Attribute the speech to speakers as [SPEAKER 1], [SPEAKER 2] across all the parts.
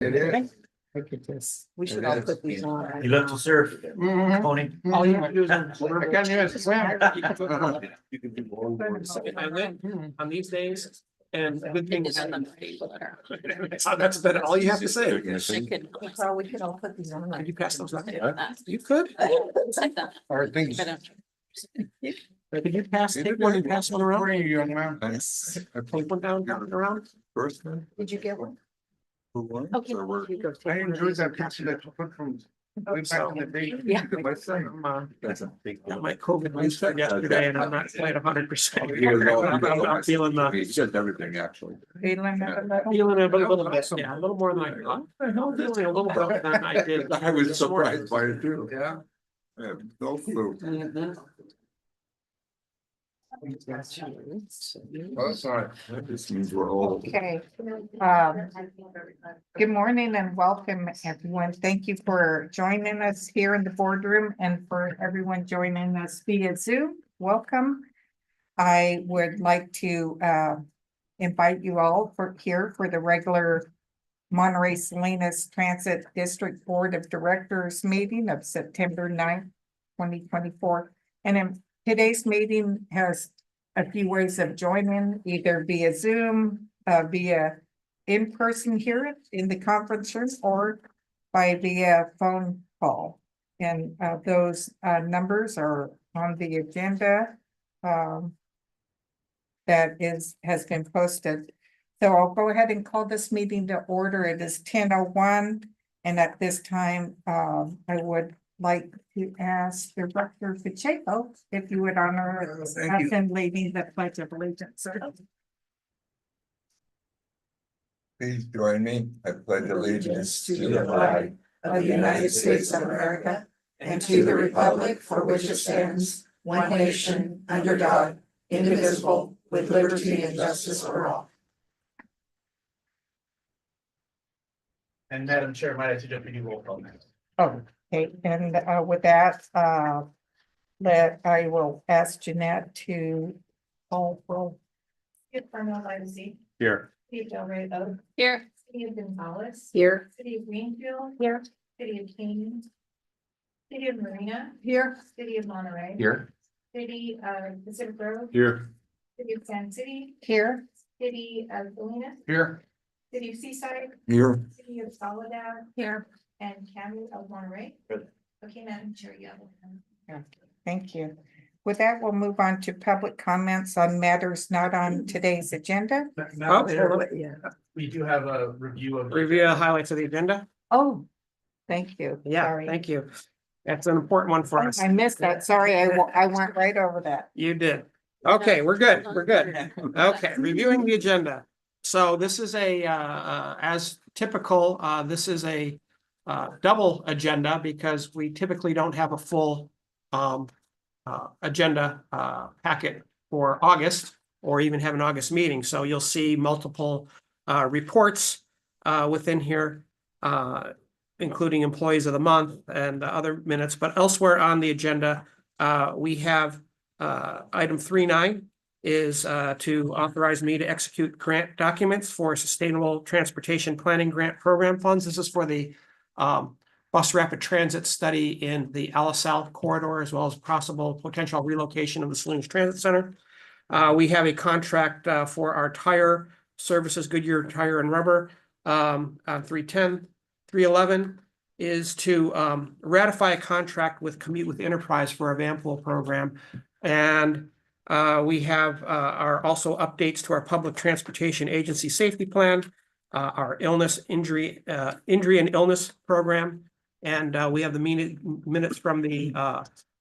[SPEAKER 1] It is.
[SPEAKER 2] Look at this.
[SPEAKER 3] We should
[SPEAKER 1] It
[SPEAKER 3] all
[SPEAKER 1] is.
[SPEAKER 3] put these on.
[SPEAKER 4] You love to surf, Tony?
[SPEAKER 3] All you have to do is.
[SPEAKER 1] I can't even swim.
[SPEAKER 4] You can do longboard.
[SPEAKER 3] I went on these days and the good thing is.
[SPEAKER 2] Oh, that's better. All you have to say.
[SPEAKER 3] Carl, we could all put these on.
[SPEAKER 2] Could you pass those out?
[SPEAKER 3] Yeah.
[SPEAKER 2] You could.
[SPEAKER 1] Or things.
[SPEAKER 2] Could you pass, take one and pass one around?
[SPEAKER 1] Where are you, young man?
[SPEAKER 2] Yes. Take one down, down and around.
[SPEAKER 1] First man.
[SPEAKER 3] Did you get one?
[SPEAKER 1] Who won?
[SPEAKER 3] Okay.
[SPEAKER 1] Or were-
[SPEAKER 3] You go take
[SPEAKER 1] I
[SPEAKER 3] one of
[SPEAKER 1] enjoyed
[SPEAKER 3] these.
[SPEAKER 1] that picture that you put from way back in the day.
[SPEAKER 3] Yeah.
[SPEAKER 1] My son.
[SPEAKER 4] That's a big.
[SPEAKER 2] Got my COVID booster yesterday and I'm not quite 100%. I'm feeling
[SPEAKER 1] He said everything, actually.
[SPEAKER 3] Feeling it a little?
[SPEAKER 2] feeling it a little bit, yeah, a little more than I thought. I'm feeling a little better than I did.
[SPEAKER 1] I was
[SPEAKER 2] this morning.
[SPEAKER 1] surprised by it too. Yeah. I have no clue.
[SPEAKER 2] Mhm.
[SPEAKER 1] Well, that's all right. That just means we're old.
[SPEAKER 3] Okay, good morning and welcome, everyone. Thank you for joining us here in the boardroom and for everyone joining us via Zoom. Welcome. I would like to invite you all here for the regular Monterey Salinas Transit District Board of Directors meeting of September 9th, 2024. And in today's meeting has a few ways of joining, either via Zoom, via in person here in the conference room, or via phone call. And those numbers are on the agenda that has been posted. So I'll go ahead and call this meeting to order. It is 10:01. And at this time, I would like to ask Director Pacheco if you would honor us
[SPEAKER 1] Thank you.
[SPEAKER 3] in leading the Pledge of Allegiance. Sir.
[SPEAKER 1] Please join me. I pledge allegiance
[SPEAKER 3] to the flag of the United States of America and to the republic for which it stands, one nation, under God, indivisible, with liberty and justice for all.
[SPEAKER 4] And Madam Chair, might I suggest we do roll call next?
[SPEAKER 3] Oh, okay, and with that, that I will ask Jeanette to call roll.
[SPEAKER 5] Farnell Legacy,
[SPEAKER 4] Here.
[SPEAKER 5] City of Del Rey Oak,
[SPEAKER 3] Here.
[SPEAKER 5] City of Gonzales,
[SPEAKER 3] Here.
[SPEAKER 5] City of Greenfield,
[SPEAKER 3] Here.
[SPEAKER 5] City of Kane, City of Marina,
[SPEAKER 3] Here.
[SPEAKER 5] City of Monterey,
[SPEAKER 4] Here.
[SPEAKER 5] City of Pacific Grove,
[SPEAKER 4] Here.
[SPEAKER 5] City of San City,
[SPEAKER 3] Here.
[SPEAKER 5] City of Salinas,
[SPEAKER 1] here.
[SPEAKER 5] City of Seaside,
[SPEAKER 1] Here.
[SPEAKER 5] City of Soledad,
[SPEAKER 3] Here.
[SPEAKER 5] and County of Monterey.
[SPEAKER 4] Good.
[SPEAKER 5] Okay, Madam Chair, you have one.
[SPEAKER 3] Thank you. With that, we'll move on to public comments on matters not on today's agenda.
[SPEAKER 2] Oh, hold on.
[SPEAKER 4] We do have a review of.
[SPEAKER 2] Review the highlights of the agenda.
[SPEAKER 3] Oh, thank you.
[SPEAKER 2] Yeah,
[SPEAKER 3] Sorry.
[SPEAKER 2] thank you. That's an important one for us.
[SPEAKER 3] I missed that. Sorry, I went right over that.
[SPEAKER 2] You did. Okay, we're good. We're good. Okay, reviewing the agenda. So this is as typical, this is a double agenda because we typically don't have a full agenda packet for August or even have an August meeting. So you'll see multiple reports within here, including employees of the month and other minutes. But elsewhere on the agenda, we have item 3.9 is to authorize me to execute grant documents for Sustainable Transportation Planning Grant Program funds. This is for the bus rapid transit study in the South corridor, as well as possible potential relocation of the Salinas Transit Center. We have a contract for our tire services, Goodyear Tire and Rubber, on 310. 311 is to ratify a contract with Commute with Enterprise for our van pool program. And we have our also updates to our public transportation agency safety plan, our injury and illness program, and we have the minutes from the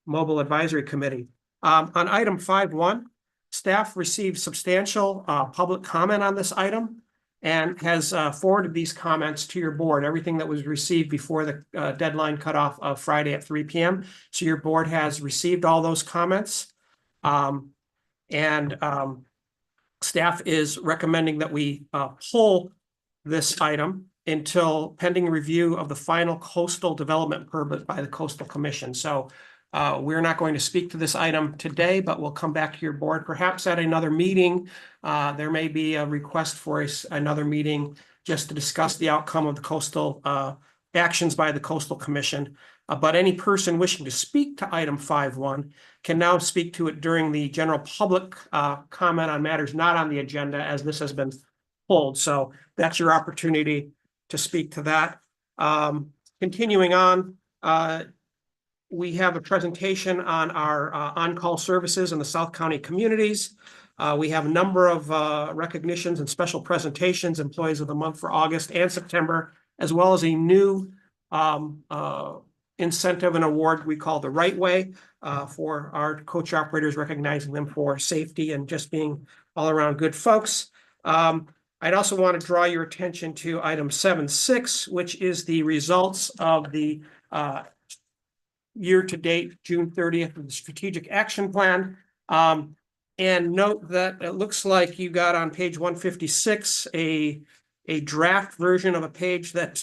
[SPEAKER 2] mobile advisory committee. On item 5.1, staff received substantial public comment on this item and has forwarded these comments to your board, everything that was received before the deadline cutoff of Friday at 3 p.m. So your board has received all those comments. Staff is recommending that we pull this item until pending review of the final coastal development permit by the Coastal Commission. So we're not going to speak to this item today, but we'll come back to your board perhaps at another meeting. There may be a request for another meeting just to discuss the outcome of the coastal actions by the Coastal Commission. But any person wishing to speak to item 5.1 can now speak to it during the general public comment on matters not on the agenda, as this has been pulled. So that's your opportunity to speak to that. Continuing on, we have a presentation on our on-call services in the South County communities. We have a number of recognitions and special presentations, Employees of the Month for August and September, as well as a new incentive and award we call the Right Way for our coach operators, recognizing them for safety and just being all around good folks. I'd also want to draw your attention to item 7.6, which is the results of the year-to-date, June 30th, of the Strategic Action Plan. And note that it looks like you got on page 156 a draft version of a page that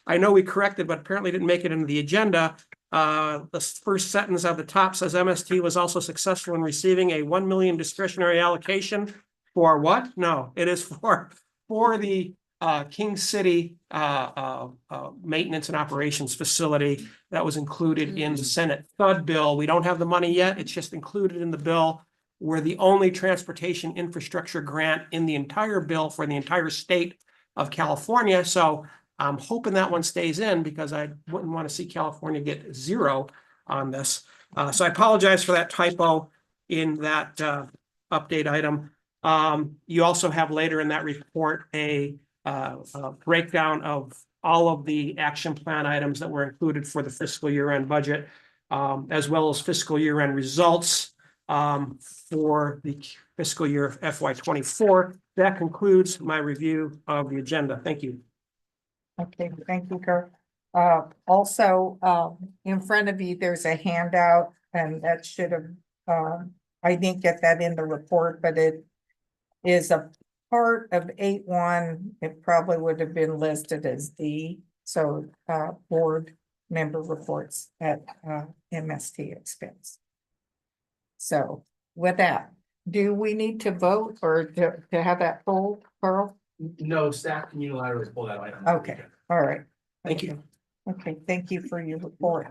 [SPEAKER 2] I know we corrected, but apparently didn't make it into the agenda. The first sentence at the top says MST was also successful in receiving a 1 million discretionary allocation for what? No, it is for the King City maintenance and operations facility that was included in the Senate FUD bill. We don't have the money yet. It's just included in the bill. We're the only transportation infrastructure grant in the entire bill for the entire state of California. So I'm hoping that one stays in because I wouldn't want to see California get zero on this. So I apologize for that typo in that update item. You also have later in that report a breakdown of all of the action plan items that were included for the fiscal year-end budget, as well as fiscal year-end results for the fiscal year FY24. That concludes my review of the agenda. Thank you.
[SPEAKER 3] Okay, thank you, Kirk. Also, in front of you, there's a handout, and that should have, I didn't get that in the report, but it is a part of 8.1. It probably would have been listed as D. So, board member reports at MST expense. So with that, do we need to vote or to have that pulled, Carl?
[SPEAKER 4] No, staff can unilaterally pull that item.
[SPEAKER 3] Okay, all right.
[SPEAKER 2] Thank you.
[SPEAKER 3] Okay, thank you for your report.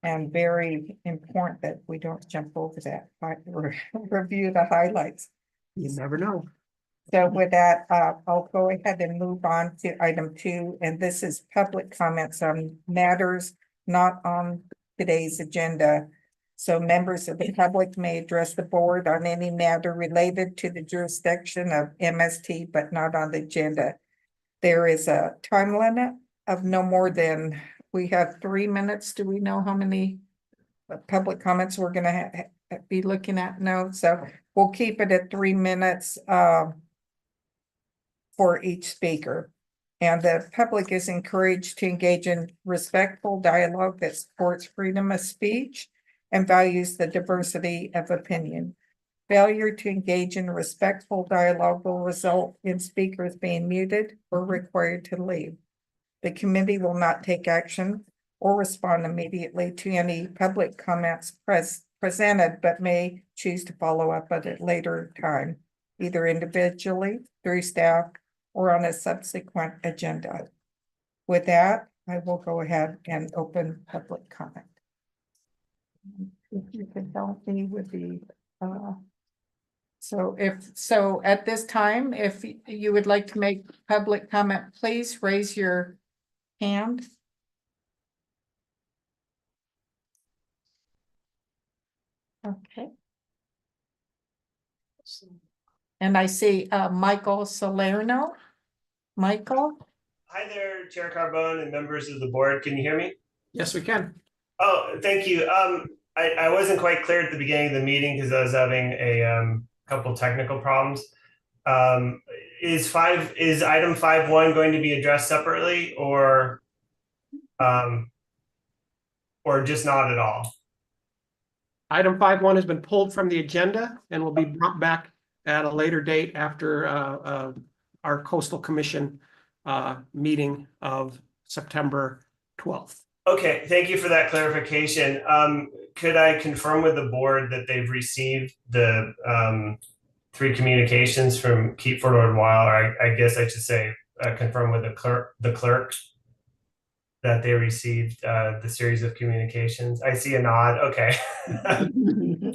[SPEAKER 3] And very important that we don't jump over that, review the highlights.
[SPEAKER 2] You never know.
[SPEAKER 3] So with that, I'll go ahead and move on to item 2, and this is public comments on matters not on today's agenda. So members of the public may address the board on any matter related to the jurisdiction of MST, but not on the agenda. There is a time limit of no more than, we have 3 minutes. Do we know how many public comments we're gonna be looking at? No, so we'll keep it at 3 minutes for each speaker. And the public is encouraged to engage in respectful dialogue that supports freedom of speech and values the diversity of opinion. Failure to engage in respectful dialogue will result in speakers being muted or required to leave. The committee will not take action or respond immediately to any public comments presented, but may choose to follow up at a later time, either individually, through staff, or on a subsequent agenda. With that, I will go ahead and open public comment. If you could help me with the, so at this time, if you would like to make public comment, please raise your hand. Okay. And I see Michael Salerno. Michael?
[SPEAKER 6] Hi there, Chair Carbone and members of the board. Can you hear me?
[SPEAKER 2] Yes, we can.
[SPEAKER 6] Oh, thank you. I wasn't quite clear at the beginning of the meeting because I was having a couple technical problems. Is item 5.1 going to be addressed separately or just not at all?
[SPEAKER 2] Item 5.1 has been pulled from the agenda and will be brought back at a later date after our Coastal Commission meeting of September 12th.
[SPEAKER 6] Okay, thank you for that clarification. Could I confirm with the board that they've received the three communications from Keep Forward and Wild, or I guess I should say, confirm with the clerk that they received the series of communications. I see a nod. Okay.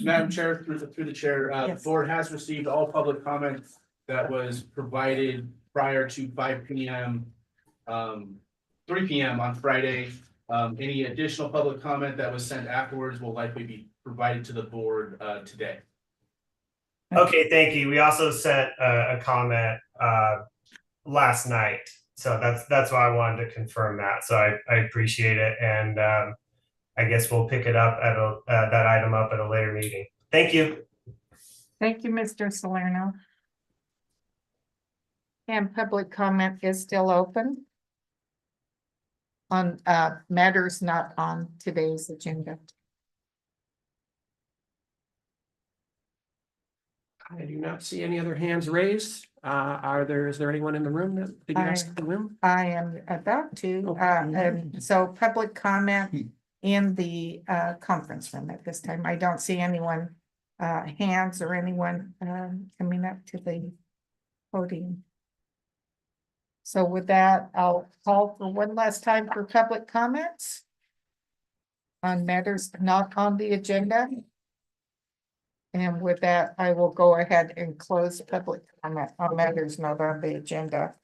[SPEAKER 4] Madam Chair, through the chair, the
[SPEAKER 3] Yes.
[SPEAKER 4] board has received all public comment that was provided prior to 5 p.m. 3 p.m. on Friday. Any additional public comment that was sent afterwards will likely be provided to the board today.
[SPEAKER 6] Okay, thank you. We also sent a comment last night. So that's why I wanted to confirm that. So I appreciate it. And I guess we'll pick it up at that item up at a later meeting. Thank you.
[SPEAKER 3] Thank you, Mr. Salerno. And public comment is still open on matters not on today's agenda.
[SPEAKER 2] I do not see any other hands raised. Is there anyone in the room that did you ask the room?
[SPEAKER 3] I am about to,
[SPEAKER 2] Oh.
[SPEAKER 3] and so public comment in the conference room at this time. I don't see anyone hands or anyone coming up to the podium. So with that, I'll call for one last time for public comments on matters not on the agenda. And with that, I will go ahead and close public comment on matters not on the agenda.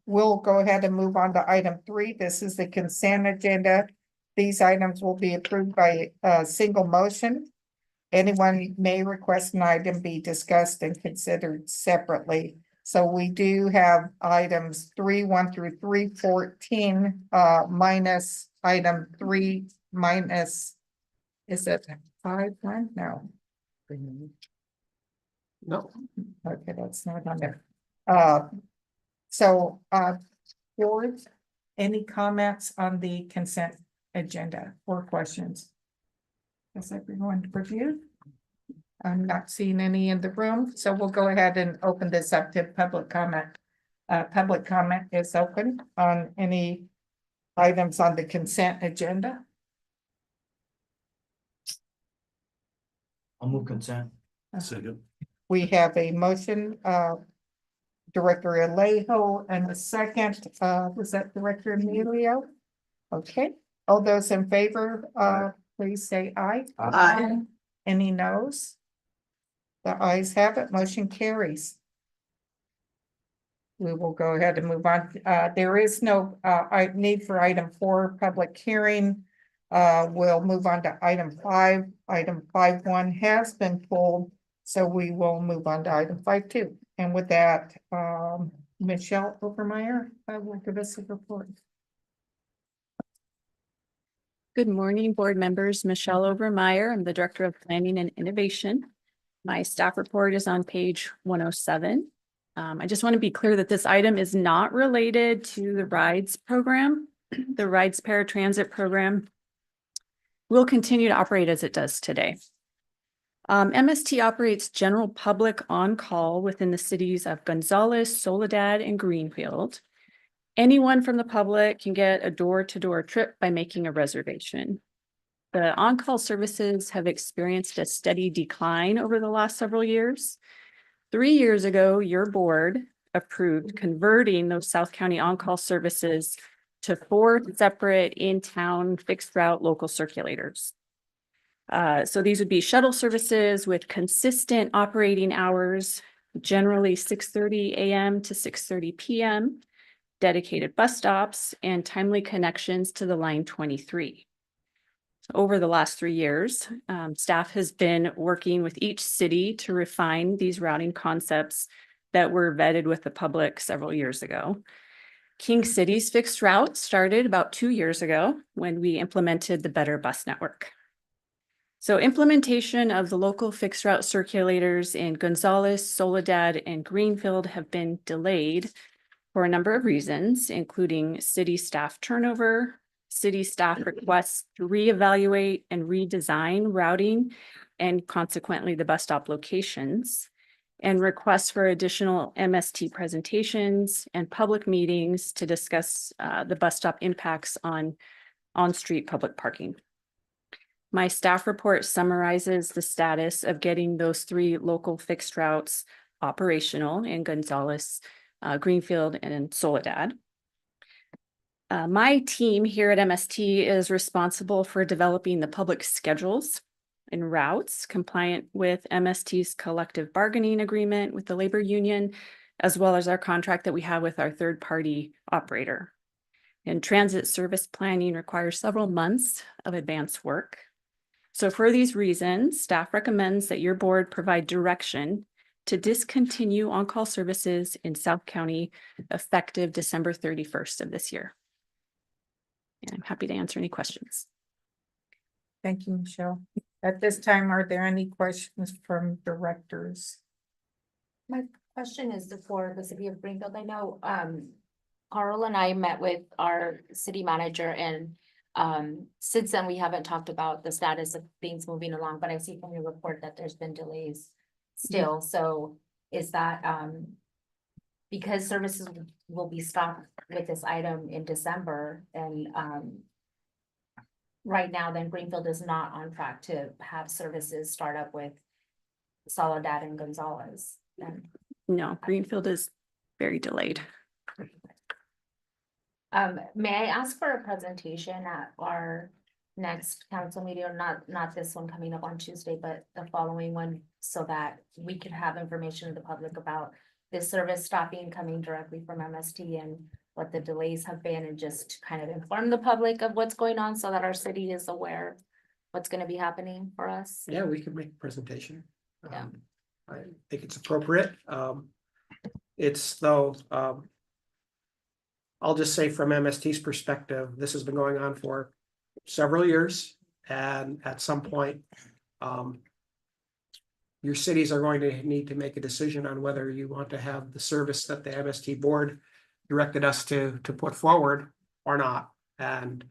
[SPEAKER 3] We'll go ahead and move on to item 3. This is the consent agenda. These items will be approved by a single motion. Anyone may request an item be discussed and considered separately. So we do have items 3-1 through 3-14, minus item 3 minus, is it 5-1? No.
[SPEAKER 2] No.
[SPEAKER 3] Okay, that's not on there. Board, any comments on the consent agenda or questions? Has everyone reviewed? I'm not seeing any in the room, so we'll go ahead and open this up to public comment. Public comment is open on any items on the consent agenda.
[SPEAKER 4] I'll move consent.
[SPEAKER 3] We have a motion, Director Alejo, and a second, was that Director Emilio? Okay, all those in favor, please say aye.
[SPEAKER 5] Aye.
[SPEAKER 3] Any noes? The ayes have it, motion carries. We will go ahead and move on. There is no need for item 4, public hearing. We'll move on to item 5. Item 5-1 has been pulled, so we will move on to item 5-2. And with that, Michelle Obermeyer will give us a report.
[SPEAKER 7] Good morning, board members. Michelle Obermeyer. I'm the Director of Planning and Innovation. My staff report is on page 107. I just want to be clear that this item is not related to the RIDES program. The RIDES paratransit program will continue to operate as it does today. MST operates general public on-call within the cities of Gonzales, Soledad, and Greenfield. Anyone from the public can get a door-to-door trip by making a reservation. The on-call services have experienced a steady decline over the last several years. 3 years ago, your board approved converting those South County on-call services to 4 separate in-town fixed route local circulators. So these would be shuttle services with consistent operating hours, generally 6:30 a.m. to 6:30 p.m., dedicated bus stops, and timely connections to the Line 23. Over the last 3 years, staff has been working with each city to refine these routing concepts that were vetted with the public several years ago. King City's fixed route started about 2 years ago when we implemented the Better Bus Network. So implementation of the local fixed route circulators in Gonzales, Soledad, and Greenfield have been delayed for a number of reasons, including city staff turnover, city staff requests to reevaluate and redesign routing and consequently the bus stop locations, and requests for additional MST presentations and public meetings to discuss the bus stop impacts on on-street public parking. My staff report summarizes the status of getting those 3 local fixed routes operational in Gonzales, Greenfield, and in Soledad. My team here at MST is responsible for developing the public schedules and routes compliant with MST's collective bargaining agreement with the labor union, as well as our contract that we have with our third-party operator. And transit service planning requires several months of advance work. So for these reasons, staff recommends that your board provide direction to discontinue on-call services in South County effective December 31st of this year. And I'm happy to answer any questions.
[SPEAKER 3] Thank you, Michelle. At this time, are there any questions from directors?
[SPEAKER 5] My question is for the city of Greenfield. I know, Carl and I met with our city manager and, since then we haven't talked about the status of things moving along, but I see from your report that there's been delays still. So is that, because services will be stopped with this item in December and, right now, then Greenfield is not on track to have services start up with Soledad and Gonzales. And,
[SPEAKER 7] No, Greenfield is very delayed.
[SPEAKER 5] may I ask for a presentation at our next council meeting, or not this one coming up on Tuesday, but the following one, so that we can have information to the public about this service stopping, coming directly from MST and what the delays have been, and just kind of inform the public of what's going on so that our city is aware what's going to be happening for us.
[SPEAKER 2] Yeah, we could make a presentation.
[SPEAKER 5] Yeah.
[SPEAKER 2] I think it's appropriate. It's though, I'll just say from MST's perspective, this has been going on for several years. And at some point, your cities are going to need to make a decision on whether you want to have the service that the MST board directed us to put forward or not. And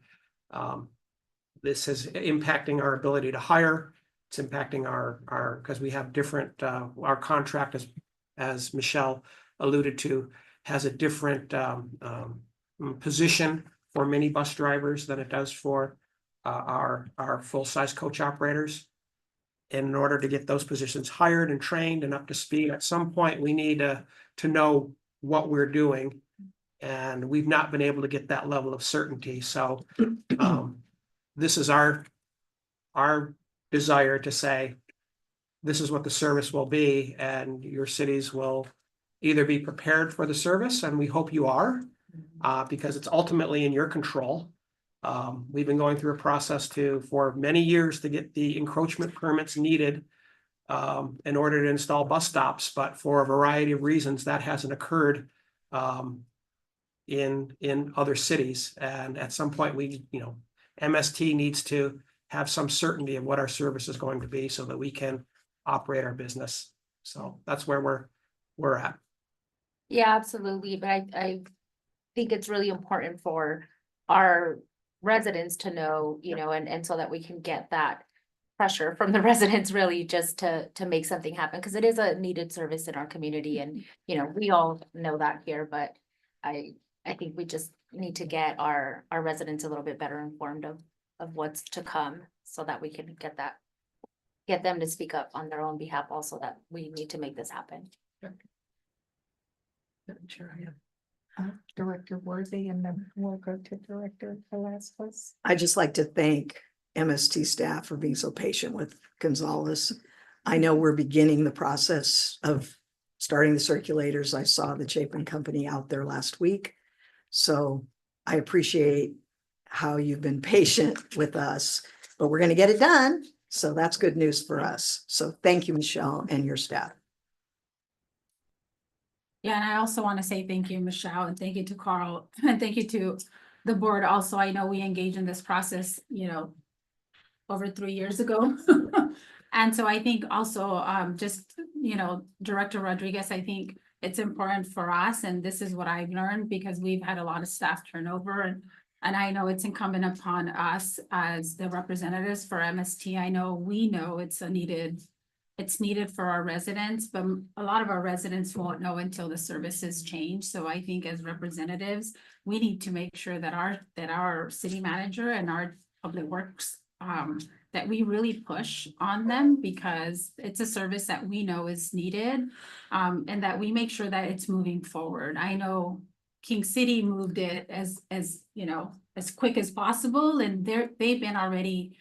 [SPEAKER 2] this is impacting our ability to hire. It's impacting our because we have different, our contract, as Michelle alluded to, has a different position for minibus drivers than it does for our full-size coach operators. And in order to get those positions hired and trained and up to speed, at some point, we need to know what we're doing. And we've not been able to get that level of certainty. So this is our desire to say, this is what the service will be, and your cities will either be prepared for the service, and we hope you are, because it's ultimately in your control. We've been going through a process for many years to get the encroachment permits needed in order to install bus stops, but for a variety of reasons, that hasn't occurred in other cities. And at some point, MST needs to have some certainty of what our service is going to be so that we can operate our business. So that's where we're at.
[SPEAKER 5] Yeah, absolutely. But I think it's really important for our residents to know, and so that we can get that pressure from the residents, really, just to make something happen, because it is a needed service in our community. And, we all know that here, but I think we just need to get our residents a little bit better informed of what's to come, so that we can get them to speak up on their own behalf also, that we need to make this happen.
[SPEAKER 2] Sure, yeah.
[SPEAKER 3] Director Worthy, and then we'll go to Director Velasquez.
[SPEAKER 8] I'd just like to thank MST staff for being so patient with Gonzales. I know we're beginning the process of starting the circulators. I saw the Chapin Company out there last week. So I appreciate how you've been patient with us, but we're going to get it done. So that's good news for us. So thank you, Michelle, and your staff.
[SPEAKER 9] Yeah, and I also want to say thank you, Michelle, and thank you to Carl, and thank you to the board also. I know we engaged in this process, over 3 years ago. And so I think also, Director Rodriguez, I think it's important for us, and this is what I've learned, because we've had a lot of staff turnover, and I know it's incumbent upon us as the representatives for MST. I know we know it's needed for our residents, but a lot of our residents won't know until the services change. So I think as representatives, we need to make sure that our city manager and our public works that we really push on them because it's a service that we know is needed. And that we make sure that it's moving forward. I know King City moved it as you know, as quick as possible, and they've been already.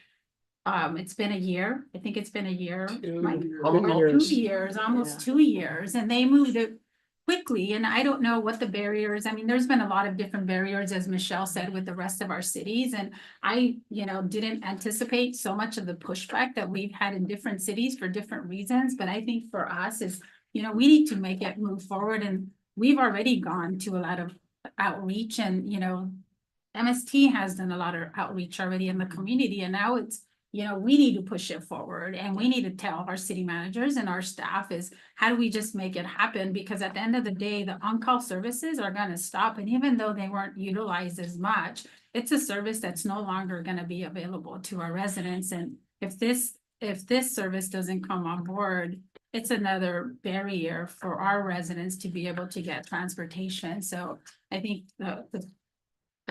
[SPEAKER 9] It's been a year. I think it's been a year. Like,
[SPEAKER 2] Almost
[SPEAKER 9] 2 years, almost
[SPEAKER 8] Yeah.
[SPEAKER 9] 2 years, and they moved it quickly. And I don't know what the barriers, I mean, there's been a lot of different barriers, as Michelle said, with the rest of our cities. And I, didn't anticipate so much of the pushback that we've had in different cities for different reasons. But I think for us is, we need to make it move forward. And we've already gone to a lot of outreach and, MST has done a lot of outreach already in the community. And now it's, we need to push it forward and we need to tell our city managers and our staff is how do we just make it happen? Because at the end of the day, the on-call services are going to stop. And even though they weren't utilized as much, it's a service that's no longer going to be available to our residents. And if this service doesn't come on board, it's another barrier for our residents to be able to get transportation. So I think the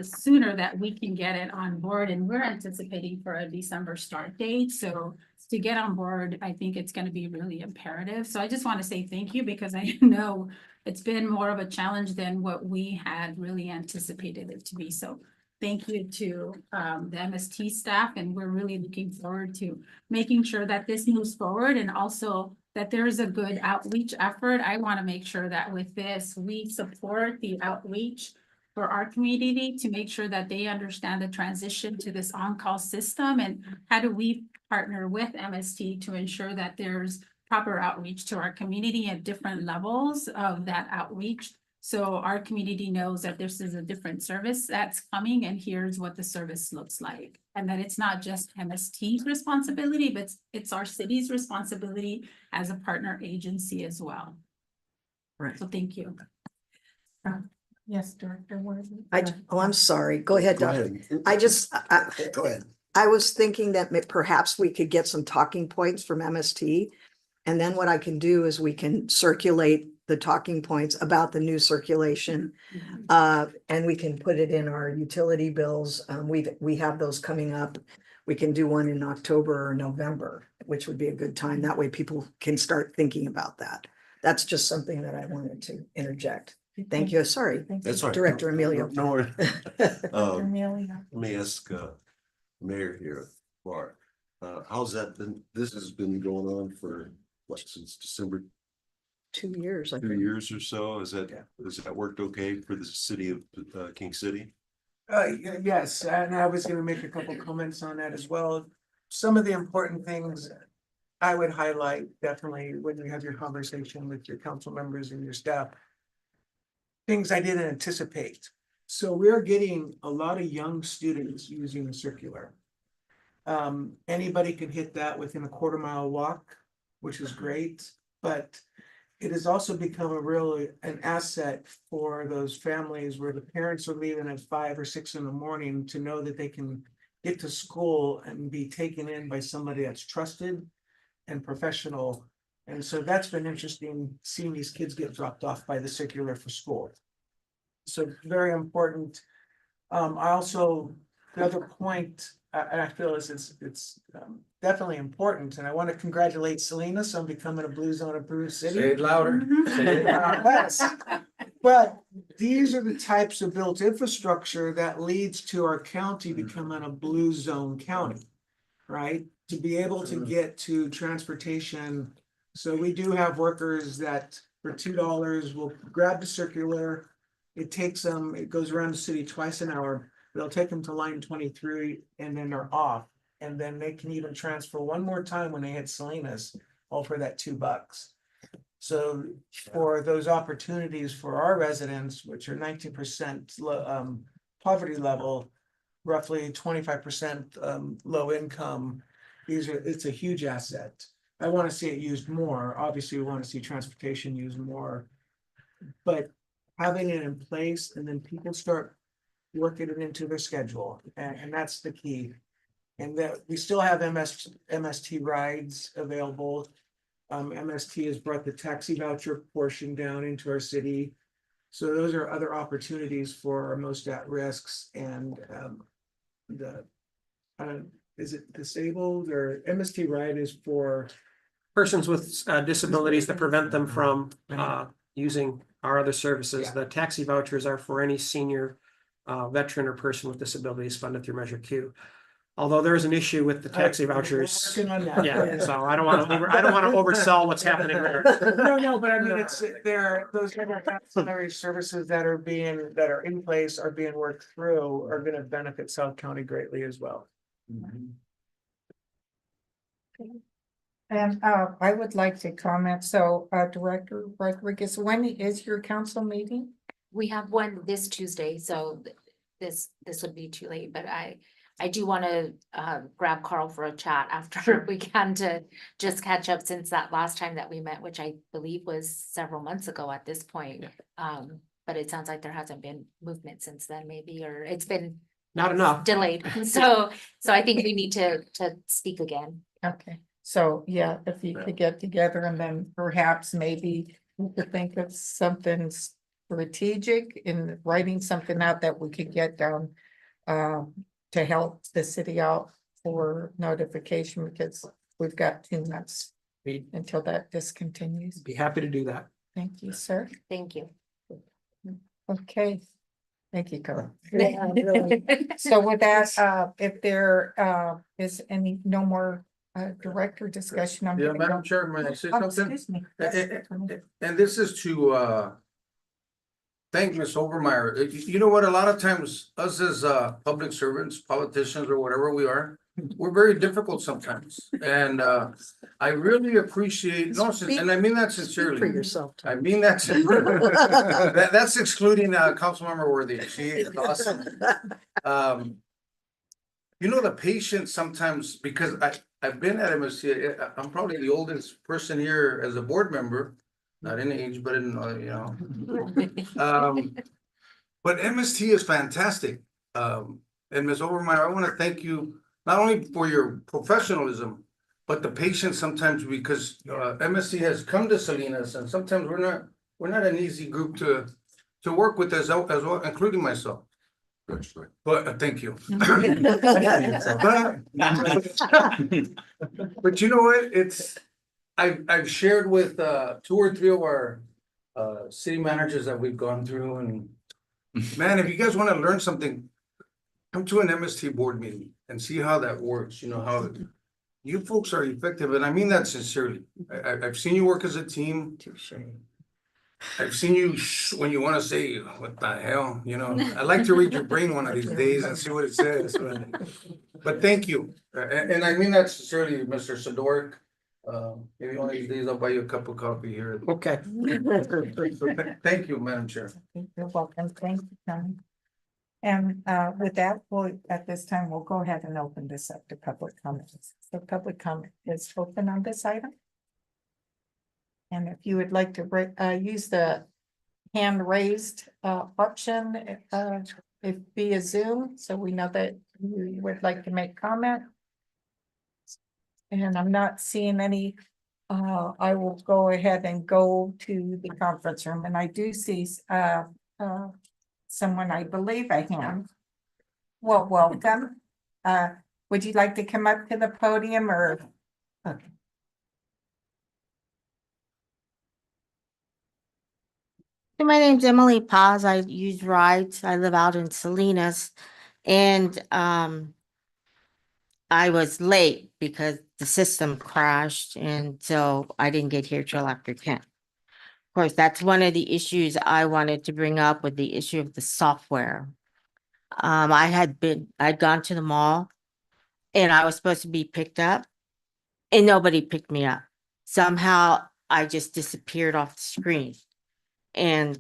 [SPEAKER 9] sooner that we can get it on board, and we're anticipating for a December start date. So to get on board, I think it's going to be really imperative. So I just want to say thank you because I know it's been more of a challenge than what we had really anticipated it to be. So thank you to the MST staff, and we're really looking forward to making sure that this moves forward and also that there is a good outreach effort. I want to make sure that with this, we support the outreach for our community to make sure that they understand the transition to this on-call system and how do we partner with MST to ensure that there's proper outreach to our community at different levels of that outreach. So our community knows that this is a different service that's coming and here's what the service looks like. And that it's not just MST's responsibility, but it's our city's responsibility as a partner agency as well.
[SPEAKER 8] Right.
[SPEAKER 9] So thank you.
[SPEAKER 3] Yes, Director Ward.
[SPEAKER 8] I'm sorry. Go ahead,
[SPEAKER 1] Go
[SPEAKER 8] Doctor.
[SPEAKER 1] ahead.
[SPEAKER 8] I just,
[SPEAKER 1] Go ahead.
[SPEAKER 8] I was thinking that perhaps we could get some talking points from MST. And then what I can do is we can circulate the talking points about the new circulation. And we can put it in our utility bills. We have those coming up. We can do one in October or November, which would be a good time. That way people can start thinking about that. That's just something that I wanted to interject. Thank you. Sorry.
[SPEAKER 1] That's all right.
[SPEAKER 8] Director Emilio.
[SPEAKER 10] No worries.
[SPEAKER 3] Amelia.
[SPEAKER 10] Let me ask, Mayor here, Mark, how's that been, this has been going on for what, since December
[SPEAKER 8] 2 years, I
[SPEAKER 10] 2
[SPEAKER 8] think.
[SPEAKER 10] years or so? Has that worked okay for the city of King City?
[SPEAKER 11] Yes, and I was gonna make a couple comments on that as well. Some of the important things I would highlight definitely when you have your conversation with your council members and your staff. Things I didn't anticipate. So we're getting a lot of young students using the circular. Anybody can hit that within a quarter-mile walk, which is great, but it has also become an asset for those families where the parents are leaving at 5 or 6 in the morning to know that they can get to school and be taken in by somebody that's trusted and professional. And so that's been interesting, seeing these kids get dropped off by the circular for school. So very important. I also, the other point I feel is it's definitely important, and I want to congratulate Salinas on becoming a Blue Zone approved city.
[SPEAKER 1] Say it louder. Say it louder.
[SPEAKER 11] Yes. But these are the types of built infrastructure that leads to our county becoming a Blue Zone county, right? To be able to get to transportation. So we do have workers that for $2 will grab the circular. It takes them, it goes around the city twice an hour. They'll take them to line 23 and then they're off. And then they can even transfer one more time when they hit Salinas, all for that $2. So for those opportunities for our residents, which are 19% poverty level, roughly 25% low income, it's a huge asset. I want to see it used more. Obviously, we want to see transportation used more. But having it in place and then people start working it into their schedule, and that's the key. And that we still have MST rides available. MST has brought the taxi voucher portion down into our city. So those are other opportunities for our most at risks and is it disabled or MST Ride is for,
[SPEAKER 2] Persons with disabilities that prevent them from using our other services.
[SPEAKER 11] Yeah.
[SPEAKER 2] The taxi vouchers are for any senior veteran or person with disabilities funded through Measure Q. Although there is an issue with the taxi
[SPEAKER 11] We're
[SPEAKER 2] vouchers.
[SPEAKER 11] working on that.
[SPEAKER 2] Yeah, so I don't want to oversell what's happening there.
[SPEAKER 11] No, but I mean, it's, there, those other ancillary services that are in place are being worked through are gonna benefit South County greatly as well.
[SPEAKER 3] And I would like to comment, so Director Rodriguez, when is your council meeting?
[SPEAKER 5] We have one this Tuesday, so this would be too late, but I do want to grab Carl for a chat after we can to just catch up since that last time that we met, which I believe was several months ago at this point. But it sounds like there hasn't been movement since then, maybe, or it's been
[SPEAKER 2] Not enough.
[SPEAKER 5] delayed. So I think we need to speak again.
[SPEAKER 3] Okay, so yeah, if you could get together and then perhaps maybe we could think of something strategic in writing something out that we could get down to help the city out for notification, because we've got 2 months until that discontinues.
[SPEAKER 2] Be happy to do that.
[SPEAKER 3] Thank you, sir.
[SPEAKER 5] Thank you.
[SPEAKER 3] Okay. Thank you, Carl. So with that, if there is no more director discussion. I'm
[SPEAKER 12] Yeah,
[SPEAKER 3] gonna
[SPEAKER 12] Madam
[SPEAKER 3] go-
[SPEAKER 12] Chair, may I say
[SPEAKER 3] Oh,
[SPEAKER 12] something?
[SPEAKER 3] excuse me.
[SPEAKER 12] And this is to thank Ms. Overmeyer. You know what, a lot of times, us as public servants, politicians, or whatever we are, we're very difficult sometimes. And I really appreciate, and I mean that
[SPEAKER 8] For
[SPEAKER 12] sincerely.
[SPEAKER 8] yourself.
[SPEAKER 12] I mean that, that's excluding Councilmember Worthy. She is awesome. You know, the patience sometimes, because I've been at MSC, I'm probably the oldest person here as a board member, not in age, but in, you know. But MST is fantastic. And Ms. Overmeyer, I want to thank you not only for your professionalism, but the patience sometimes, because MST has come to Salinas, and sometimes we're not an easy group to work with as well, including myself. But thank you. But you know what? I've shared with 2 or 3 of our city managers that we've gone through, and man, if you guys want to learn something, come to an MST board meeting and see how that works. You know how you folks are effective, and I mean that sincerely. I've seen you work as a team. I've seen you when you want to say, what the hell, you know, I'd like to read your brain one of these days and see what it says. But thank you. And I mean that sincerely, Mr. Sadoric. Maybe one of these days I'll buy you a cup of coffee here.
[SPEAKER 2] Okay.
[SPEAKER 12] Thank you, Madam Chair.
[SPEAKER 3] You're welcome. Thank you, Tony. And with that, at this time, we'll go ahead and open this up to public comments. So public comment is open on this item. And if you would like to use the hand raised option if via Zoom, so we know that you would like to make comment. And I'm not seeing any. I will go ahead and go to the conference room, and I do see someone, I believe I have. Well, welcome. Would you like to come up to the podium or? Okay.
[SPEAKER 13] My name's Emily Paz. I use rides. I live out in Salinas. And I was late because the system crashed, and so I didn't get here till after 10. Of course, that's one of the issues I wanted to bring up with the issue of the software. I'd gone to the mall and I was supposed to be picked up and nobody picked me up. Somehow I just disappeared off the screen. And,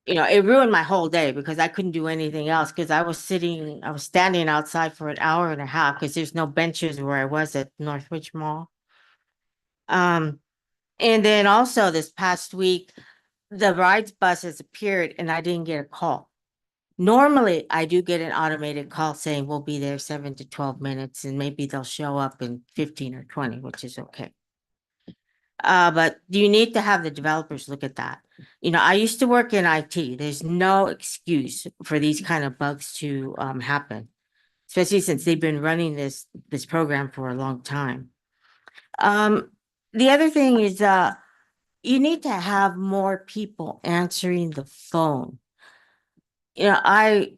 [SPEAKER 13] you know, it ruined my whole day because I couldn't do anything else because I was standing outside for an hour and a half because there's no benches where I was at Northwich Mall. And then also this past week, the rides bus has appeared and I didn't get a call. Normally, I do get an automated call saying we'll be there 7 to 12 minutes and maybe they'll show up in 15 or 20, which is okay. But you need to have the developers look at that. You know, I used to work in IT. There's no excuse for these kind of bugs to happen. especially since they've been running this program for a long time. The other thing is, you need to have more people answering the phone. I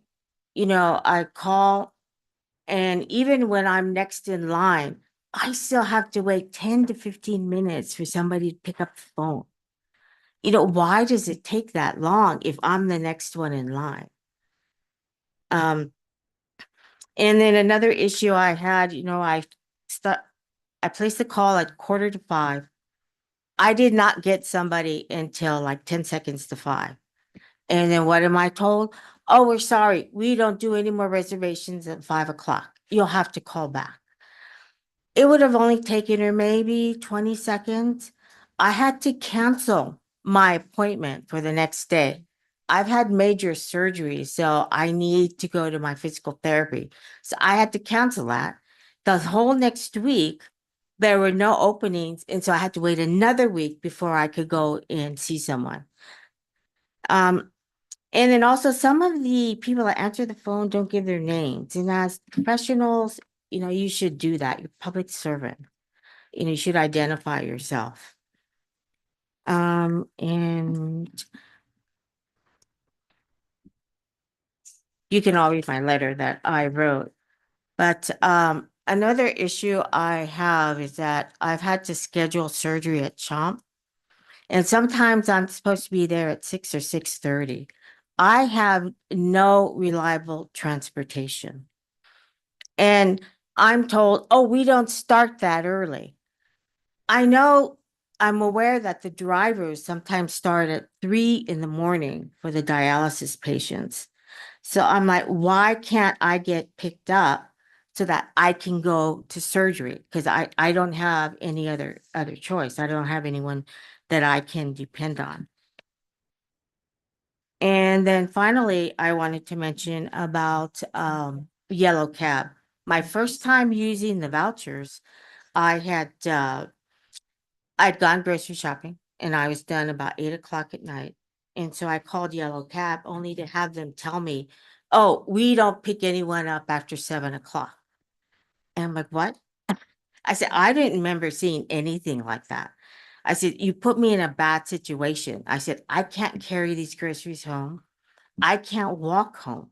[SPEAKER 13] call, and even when I'm next in line, I still have to wait 10 to 15 minutes for somebody to pick up the phone. Why does it take that long if I'm the next one in line? And then another issue I had, I placed the call at 4:45. I did not get somebody until like 10 seconds to 5. And then what am I told? Oh, we're sorry. We don't do any more reservations at 5:00. You'll have to call back. It would have only taken her maybe 20 seconds. I had to cancel my appointment for the next day. I've had major surgery, so I need to go to my physical therapy. So I had to cancel that. The whole next week, there were no openings, and so I had to wait another week before I could go and see someone. And then also some of the people that answer the phone don't give their names. And as professionals, you should do that. You're a public servant. You should identify yourself. And you can all read my letter that I wrote. But another issue I have is that I've had to schedule surgery at CHOMP. And sometimes I'm supposed to be there at 6 or 6:30. I have no reliable transportation. And I'm told, oh, we don't start that early. I'm aware that the drivers sometimes start at 3 in the morning for the dialysis patients. So I'm like, why can't I get picked up so that I can go to surgery? Because I don't have any other choice. I don't have anyone that I can depend on. And then finally, I wanted to mention about Yellow Cab. My first time using the vouchers, I'd gone grocery shopping and I was done about 8:00 at night. And so I called Yellow Cab only to have them tell me, oh, we don't pick anyone up after 7:00. And I'm like, what? I said, I didn't remember seeing anything like that. I said, you put me in a bad situation. I said, I can't carry these groceries home. I can't walk home.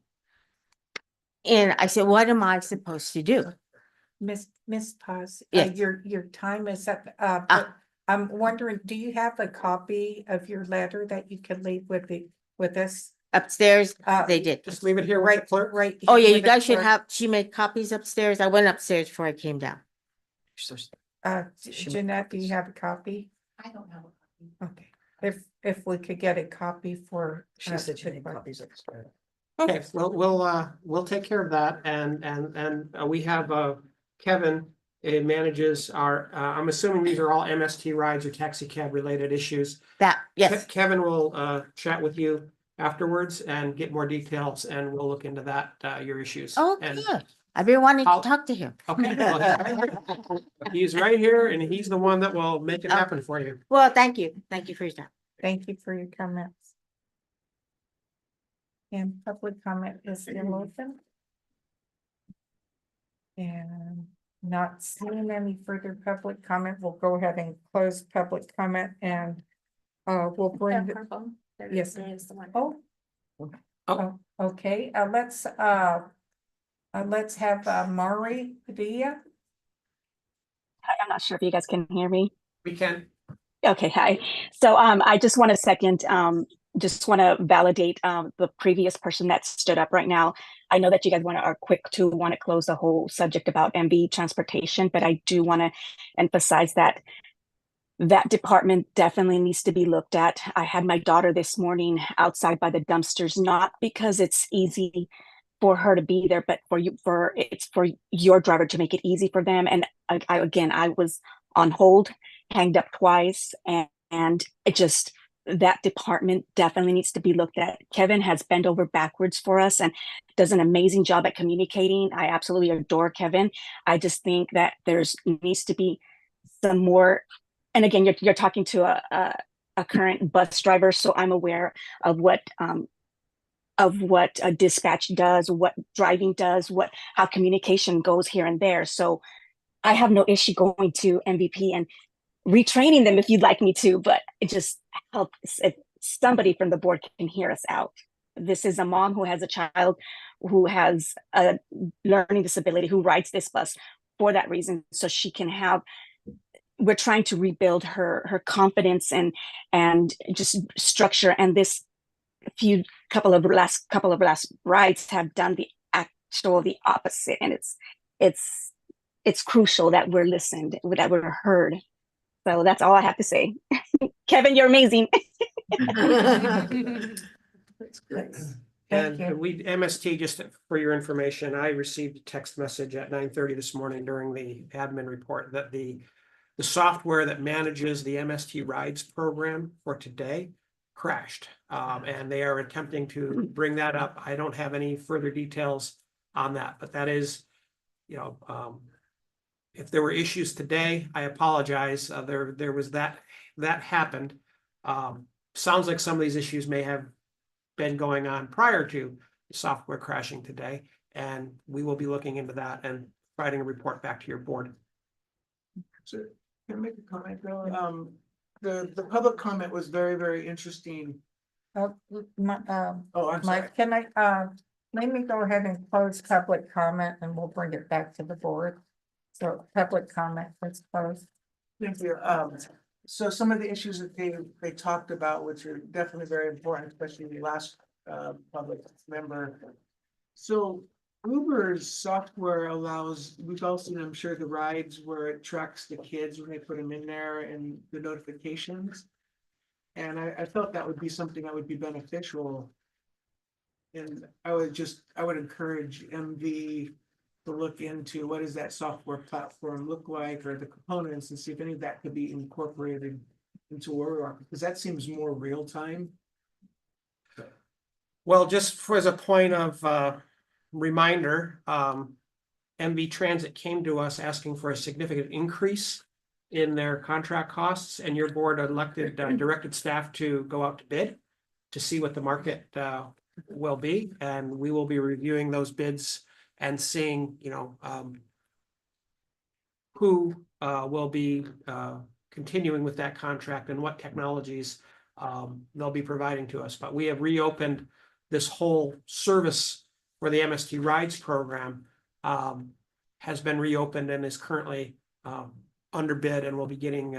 [SPEAKER 13] And I said, what am I supposed to do?
[SPEAKER 3] Miss Paz,
[SPEAKER 13] Yes.
[SPEAKER 3] your time is up, but I'm wondering, do you have a copy of your letter that you could leave with us?
[SPEAKER 13] Upstairs, they did.
[SPEAKER 2] Just leave it here with the clerk.
[SPEAKER 3] Right.
[SPEAKER 13] Oh,
[SPEAKER 3] here
[SPEAKER 13] yeah, you
[SPEAKER 3] with the
[SPEAKER 13] guys should
[SPEAKER 3] clerk.
[SPEAKER 13] have, she made copies upstairs. I went upstairs before I came down.
[SPEAKER 3] Jeanette, do you have a copy?
[SPEAKER 5] I don't have a copy.
[SPEAKER 3] Okay, if we could get a copy for.
[SPEAKER 8] She said she made copies of it.
[SPEAKER 2] Okay, we'll take care of that, and we have Kevin. It manages our. I'm assuming these are all MST rides or taxi cab related issues.
[SPEAKER 13] Yes.
[SPEAKER 2] Kevin will chat with you afterwards and get more details, and we'll look into that your issues.
[SPEAKER 13] Oh,
[SPEAKER 2] And-
[SPEAKER 13] good. I've been wanting to
[SPEAKER 2] I'll-
[SPEAKER 13] talk to him.
[SPEAKER 2] Okay, well, he's right here, and he's the one that will make it happen for you.
[SPEAKER 13] Well, thank you. Thank you for your time.
[SPEAKER 3] Thank you for your comments. And public comment is still open. And not seeing any further public comment, we'll go ahead and close public comment and we'll bring. Yes.
[SPEAKER 5] There is the one.
[SPEAKER 3] Okay, let's have Mari Padilla.
[SPEAKER 14] I'm not sure if you guys can hear me.
[SPEAKER 2] We can.
[SPEAKER 14] Okay, hi. So I just want to validate the previous person that stood up right now. I know that you guys are quick to want to close the whole subject about MV transportation, but I do want to emphasize that department definitely needs to be looked at. I had my daughter this morning outside by the dumpsters, not because it's easy for her to be there, but it's for your driver to make it easy for them. And I was on hold, hanged up twice, and it just, that department definitely needs to be looked at. Kevin has bent over backwards for us and does an amazing job at communicating. I absolutely adore Kevin. I just think that needs to be some more. And again, you're talking to a current bus driver, so I'm aware of what of what a dispatch does, what driving does, how communication goes here and there. So I have no issue going to MVP and retraining them if you'd like me to, but it just helps if somebody from the board can hear us out. This is a mom who has a child who has a learning disability who rides this bus for that reason, so she can have. We're trying to rebuild her confidence and just structure. And this couple of last rides have done the opposite, and it's crucial that we're listened, that we're heard. So that's all I have to say. Kevin, you're amazing.
[SPEAKER 8] That's great.
[SPEAKER 3] Thank
[SPEAKER 2] And
[SPEAKER 3] you.
[SPEAKER 2] we, MST, just for your information, I received a text message at 9:30 this morning during the admin report that the software that manages the MST rides program for today crashed. And they are attempting to bring that up. I don't have any further details on that, but that is, if there were issues today, I apologize. There was that happened. Sounds like some of these issues may have been going on prior to the software crashing today, and we will be looking into that and providing a report back to your board.
[SPEAKER 11] So, can I make a comment though? The public comment was very, very interesting. Oh, I'm sorry.
[SPEAKER 3] Mike, can let me go ahead and close public comment and we'll bring it back to the board. So public comment, let's close.
[SPEAKER 11] Thank you. So some of the issues that they talked about, which are definitely very important, especially the last public member. So Uber's software allows, we've all seen, I'm sure, the rides where it tracks the kids when they put them in there and the notifications. And I felt that would be something that would be beneficial. And I would encourage MV to look into what does that software platform look like, or the components, and see if any of that could be incorporated into where we are, because that seems more real time.
[SPEAKER 2] Well, just as a point of reminder, MV Transit came to us asking for a significant increase in their contract costs, and your board directed staff to go out to bid to see what the market will be, and we will be reviewing those bids and seeing, who will be continuing with that contract and what technologies they'll be providing to us. But we have reopened this whole service for the MST Rides program, has been reopened and is currently under bid, and we'll be getting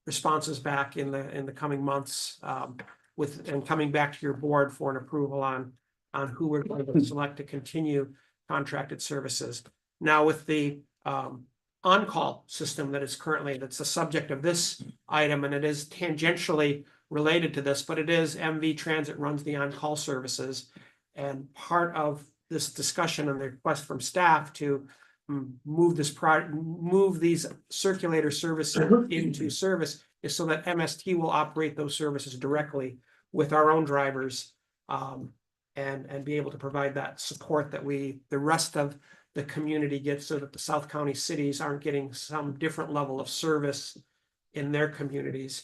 [SPEAKER 2] responses back in the coming months, and coming back to your board for an approval on who we're going to select to continue contracted services. Now, with the on-call system that's the subject of this item, and it is tangentially related to this, but it is MV Transit runs the on-call services. And part of this discussion and the request from staff to move these circulator services into service is so that MST will operate those services directly with our own drivers, and be able to provide that support that the rest of the community gets, so that the South County cities aren't getting some different level of service in their communities.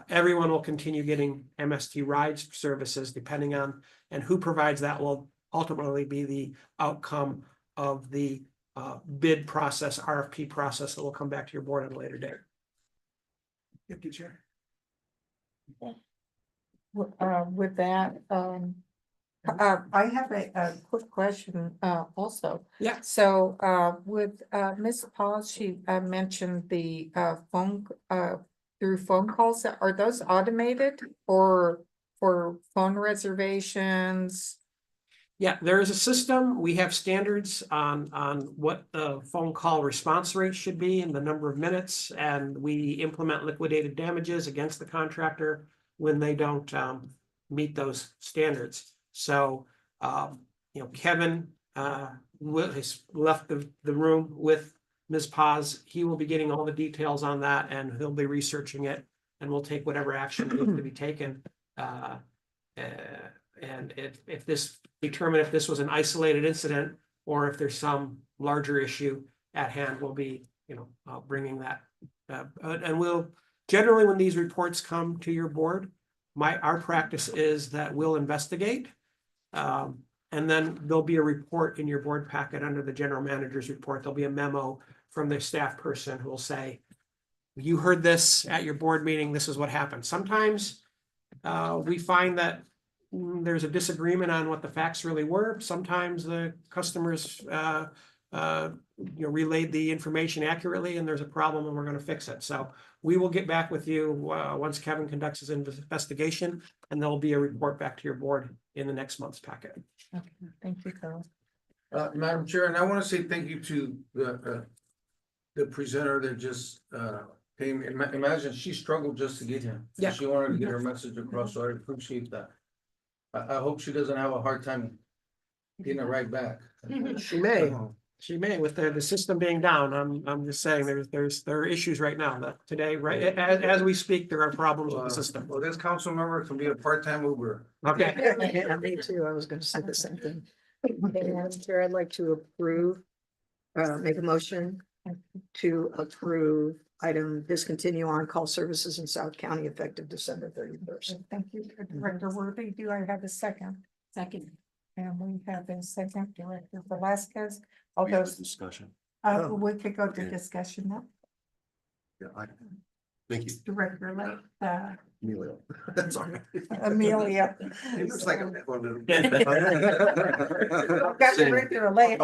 [SPEAKER 2] Everyone will continue getting MST rides services depending on, and who provides that will ultimately be the outcome of the bid process, RFP process that will come back to your board at a later date.
[SPEAKER 11] Thank you, Chair.
[SPEAKER 3] With that, I have a quick question also.
[SPEAKER 2] Yeah.
[SPEAKER 3] So with Ms. Paul, she mentioned the phone through phone calls. Are those automated or for phone reservations?
[SPEAKER 2] Yeah, there is a system. We have standards on what the phone call response rate should be and the number of minutes, and we implement liquidated damages against the contractor when they don't meet those standards. So, Kevin has left the room with Ms. Paz. He will be getting all the details on that, and he'll be researching it, and we'll take whatever action needs to be taken. And if this determine if this was an isolated incident or if there's some larger issue at hand, we'll be, bringing that. And we'll generally, when these reports come to your board, our practice is that we'll investigate. And then there'll be a report in your board packet under the general manager's report. There'll be a memo from the staff person who will say, you heard this at your board meeting, this is what happened. Sometimes we find that there's a disagreement on what the facts really were. Sometimes the customers relayed the information accurately and there's a problem and we're going to fix it. So we will get back with you once Kevin conducts his investigation, and there'll be a report back to your board in the next month's packet.
[SPEAKER 3] Okay, thank you, Carl.
[SPEAKER 12] Madam Chair, and I want to say thank you to the presenter that just came. Imagine she struggled just to get here.
[SPEAKER 2] Yeah.
[SPEAKER 12] She wanted to get her message across, so I appreciate that. I hope she doesn't have a hard time getting it right back.
[SPEAKER 2] She may with the system being down. I'm just saying there are issues right now that today, right, as we speak, there are problems with the system.
[SPEAKER 12] Well, this council member can be a part-time Uber.
[SPEAKER 2] Okay.
[SPEAKER 8] Yeah, me too. I was gonna say the same thing. Okay, Madam Chair, I'd like to approve, make a motion to approve item discontinue on-call services in South County effective December 31st.
[SPEAKER 3] Thank you, Director Worthy. Do I have a second?
[SPEAKER 9] Second.
[SPEAKER 3] And we have a second, Director Velasquez. All those,
[SPEAKER 10] Discussion.
[SPEAKER 3] we could go to discussion now.
[SPEAKER 10] Yeah, thank you.
[SPEAKER 3] Director
[SPEAKER 10] Emilio. That's all right.
[SPEAKER 3] Amelia.
[SPEAKER 10] It looks like I'm going
[SPEAKER 3] I've got Director Lay.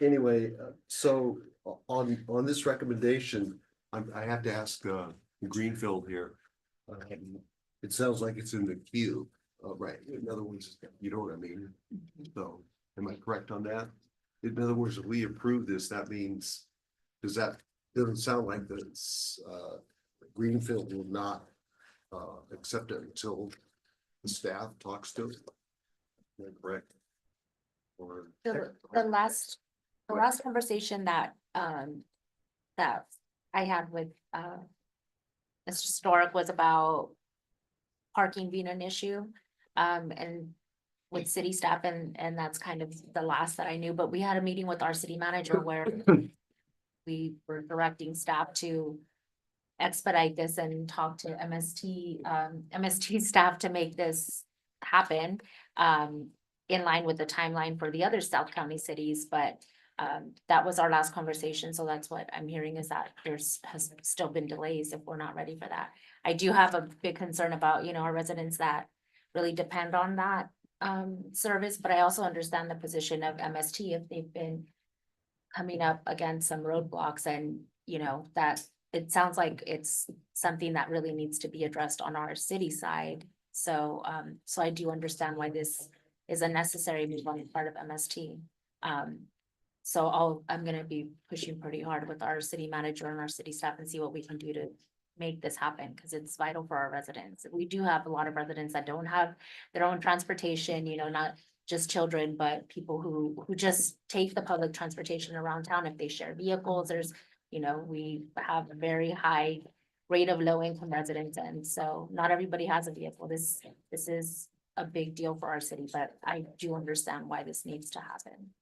[SPEAKER 10] Anyway, so on this recommendation, I have to ask Greenfield here. It sounds like it's in the queue, right? In other words, you know what I mean? So am I correct on that? In other words, if we approve this, that means, doesn't sound like this, Greenfield will not accept it until the staff talks to it. Am I correct? Or
[SPEAKER 5] The last conversation that that I had with Mr. Stork was about parking being an issue, and with city staff, and that's kind of the last that I knew, but we had a meeting with our city manager where we were directing staff to expedite this and talk to MST staff to make this happen, in line with the timeline for the other South County cities, but that was our last conversation, so that's what I'm hearing is that has still been delays if we're not ready for that. I do have a big concern about, our residents that really depend on that service, but I also understand the position of MST if they've been coming up against some roadblocks, and that it sounds like it's something that really needs to be addressed on our city side. So I do understand why this is a necessary move on the part of MST. So I'm gonna be pushing pretty hard with our city manager and our city staff and see what we can do to make this happen, because it's vital for our residents. We do have a lot of residents that don't have their own transportation, not just children, but people who just take the public transportation around town. If they share vehicles, there's, we have a very high rate of low income residents, and so not everybody has a vehicle. This is a big deal for our city, but I do understand why this needs to happen.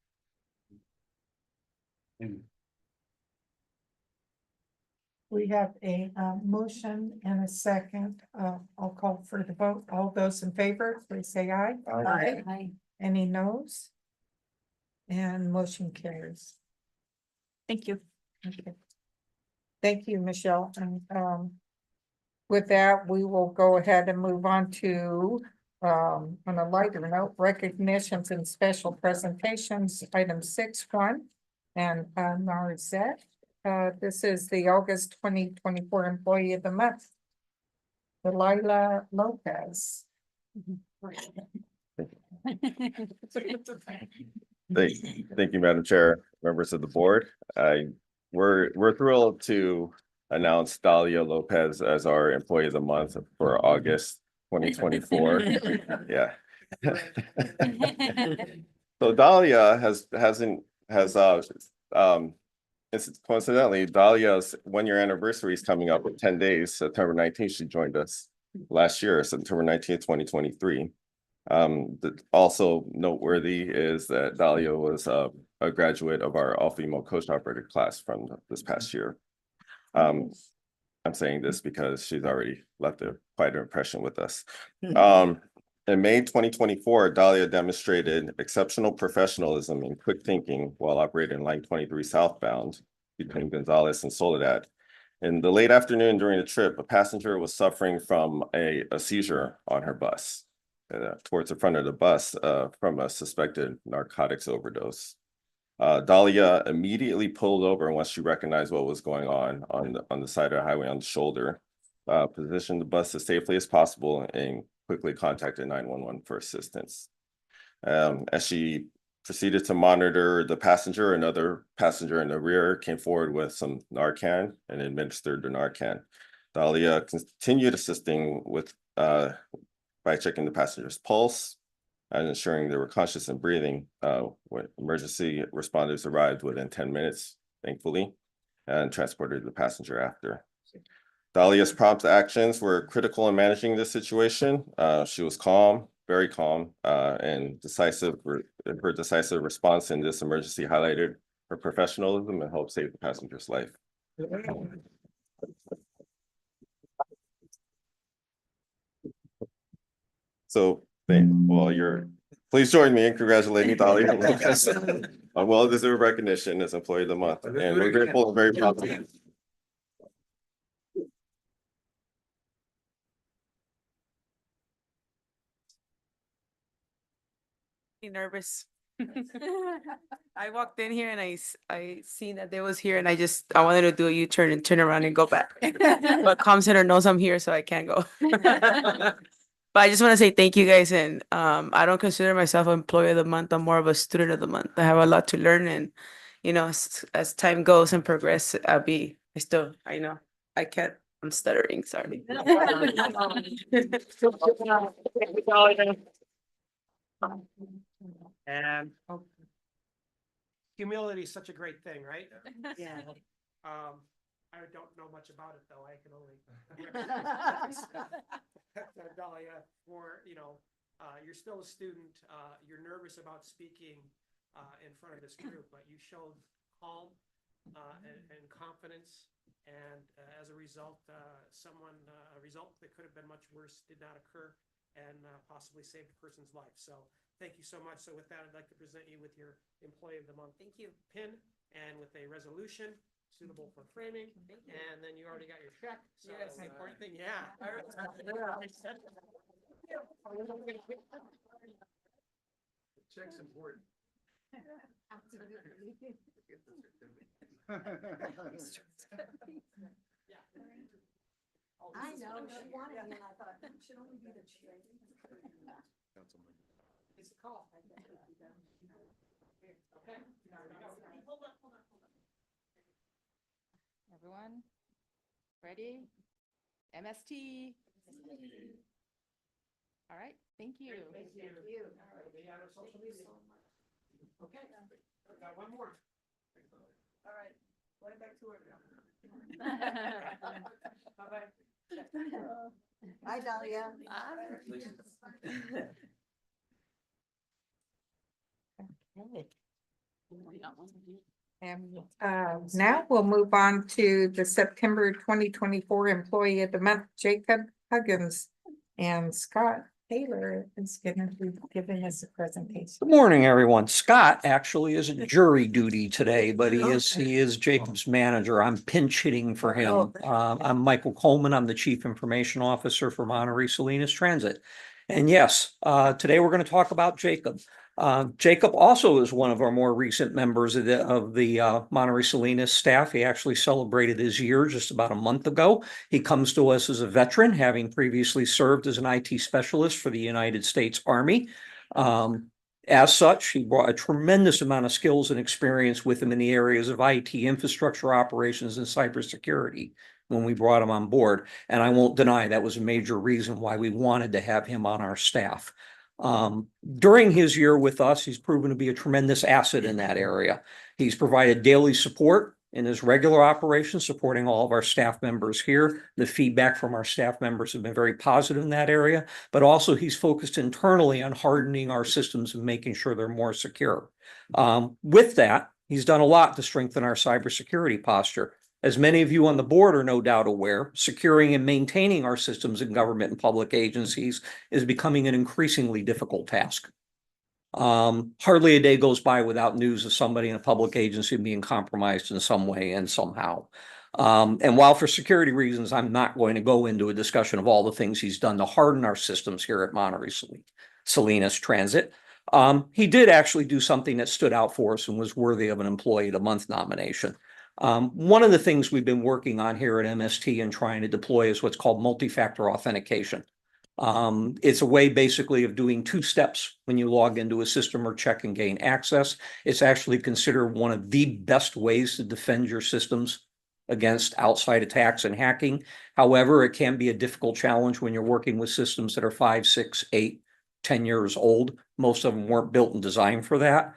[SPEAKER 3] We have a motion and a second. I'll call for the vote. All those in favor, please say aye.
[SPEAKER 5] Aye.
[SPEAKER 3] Any noes? And motion carries.
[SPEAKER 7] Thank you.
[SPEAKER 3] Okay. Thank you, Michelle. And with that, we will go ahead and move on to on a lighter note, recognitions and special presentations, item 6.1. And Narzette, this is the August 2024 Employee of the Month, Delilah Lopez.
[SPEAKER 15] Thank you, Madam Chair, members of the board. We're thrilled to announce Dahlia Lopez as our Employee of the Month for August 2024. Yeah. So Dahlia it's coincidentally Dahlia's 1-year anniversary is coming up in 10 days. September 19th, she joined us last year, September 19th, 2023. Also noteworthy is that Dahlia was a graduate of our all-female coach operator class from this past year. I'm saying this because she's already left quite an impression with us.
[SPEAKER 8] Mhm.
[SPEAKER 15] In May 2024, Dahlia demonstrated exceptional professionalism and quick thinking while operating line 23 southbound between Gonzales and Soledad. In the late afternoon during the trip, a passenger was suffering from a seizure on her bus, towards the front of the bus, from a suspected narcotics overdose. Dahlia immediately pulled over once she recognized what was going on the side of the highway on the shoulder, positioned the bus as safely as possible and quickly contacted 911 for assistance. As she proceeded to monitor the passenger, another passenger in the rear came forward with some Narcan and administered the Narcan. Dahlia continued assisting with by checking the passenger's pulse and ensuring they were conscious and breathing. When emergency responders arrived within 10 minutes, thankfully, and transported the passenger after. Dahlia's prompt actions were critical in managing this situation. She was calm, very calm, and decisive. Her decisive response in this emergency highlighted her professionalism and helped save the passenger's life. So, please join me in congratulating Dahlia on well-deserved recognition as Employee of the Month, and we're grateful and very proud of you.
[SPEAKER 16] Nervous. I walked in here and I seen that they was here and I wanted to do a U-turn and turn around and go back. But comm center knows I'm here, so I can't go. But I just want to say thank you guys, and I don't consider myself employee of the month. I'm more of a student of the month. I have a lot to learn, and as time goes and progress, I can't. I'm stuttering. Sorry.
[SPEAKER 2] And humility is such a great thing, right?
[SPEAKER 13] Yeah.
[SPEAKER 2] I don't know much about it, though. I can only. Dahlia, you're still a student. You're nervous about speaking in front of this group, but you showed calm and confidence. And as a result, a result that could have been much worse did not occur and possibly saved a person's life. So thank you so much. So with that, I'd like to present you with your Employee of the Month. Thank you. Pin and with a resolution suitable for framing. And then you already got your check. So that's the important thing. Yeah.
[SPEAKER 12] Check's important.
[SPEAKER 8] I know, she wanted me and I thought, it should only be the chair.
[SPEAKER 2] It's a call. Okay. Hold on.
[SPEAKER 17] Everyone, ready? MST. All right, thank you.
[SPEAKER 2] Thank you. Okay, got one more.
[SPEAKER 3] All right, going back to work now. Bye-bye.
[SPEAKER 8] Hi, Dahlia.
[SPEAKER 3] And now we'll move on to the September 2024 Employee of the Month, Jacob Huggins. And Scott Taylor is going to be giving us a presentation.
[SPEAKER 18] Good morning, everyone. Scott actually is at jury duty today, but he is Jacob's manager. I'm pinch hitting for him. I'm Michael Coleman. I'm the Chief Information Officer for Monterey Salinas Transit. And yes, today we're going to talk about Jacob. Jacob also is one of our more recent members of the Monterey Salinas staff. He actually celebrated his year just about a month ago. He comes to us as a veteran, having previously served as an IT specialist for the United States Army. As such, he brought a tremendous amount of skills and experience with him in the areas of IT infrastructure operations and cybersecurity when we brought him on board. And I won't deny that was a major reason why we wanted to have him on our staff. During his year with us, he's proven to be a tremendous asset in that area. He's provided daily support in his regular operations, supporting all of our staff members here. The feedback from our staff members have been very positive in that area, but also he's focused internally on hardening our systems and making sure they're more secure. With that, he's done a lot to strengthen our cybersecurity posture. As many of you on the board are no doubt aware, securing and maintaining our systems in government and public agencies is becoming an increasingly difficult task. Hardly a day goes by without news of somebody in a public agency being compromised in some way and somehow. And while for security reasons, I'm not going to go into a discussion of all the things he's done to harden our systems here at Monterey Salinas Transit, he did actually do something that stood out for us and was worthy of an Employee of the Month nomination. One of the things we've been working on here at MST and trying to deploy is what's called multi-factor authentication. It's a way basically of doing two steps when you log into a system or check and gain access. It's actually considered one of the best ways to defend your systems against outside attacks and hacking. However, it can be a difficult challenge when you're working with systems that are 5, 6, 8, 10 years old. Most of them weren't built and designed for that.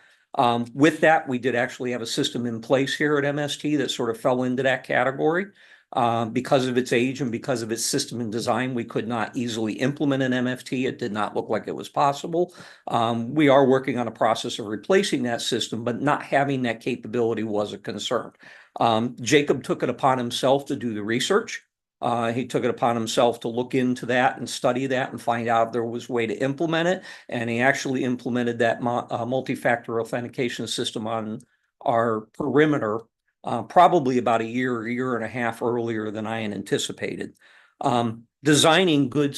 [SPEAKER 18] With that, we did actually have a system in place here at MST that sort of fell into that category. Because of its age and because of its system and design, we could not easily implement an MFT. It did not look like it was possible. We are working on a process of replacing that system, but not having that capability was a concern. Jacob took it upon himself to do the research. He took it upon himself to look into that and study that and find out if there was a way to implement it. And he actually implemented that multi-factor authentication system on our perimeter probably about a year and a half earlier than I had anticipated. Designing good,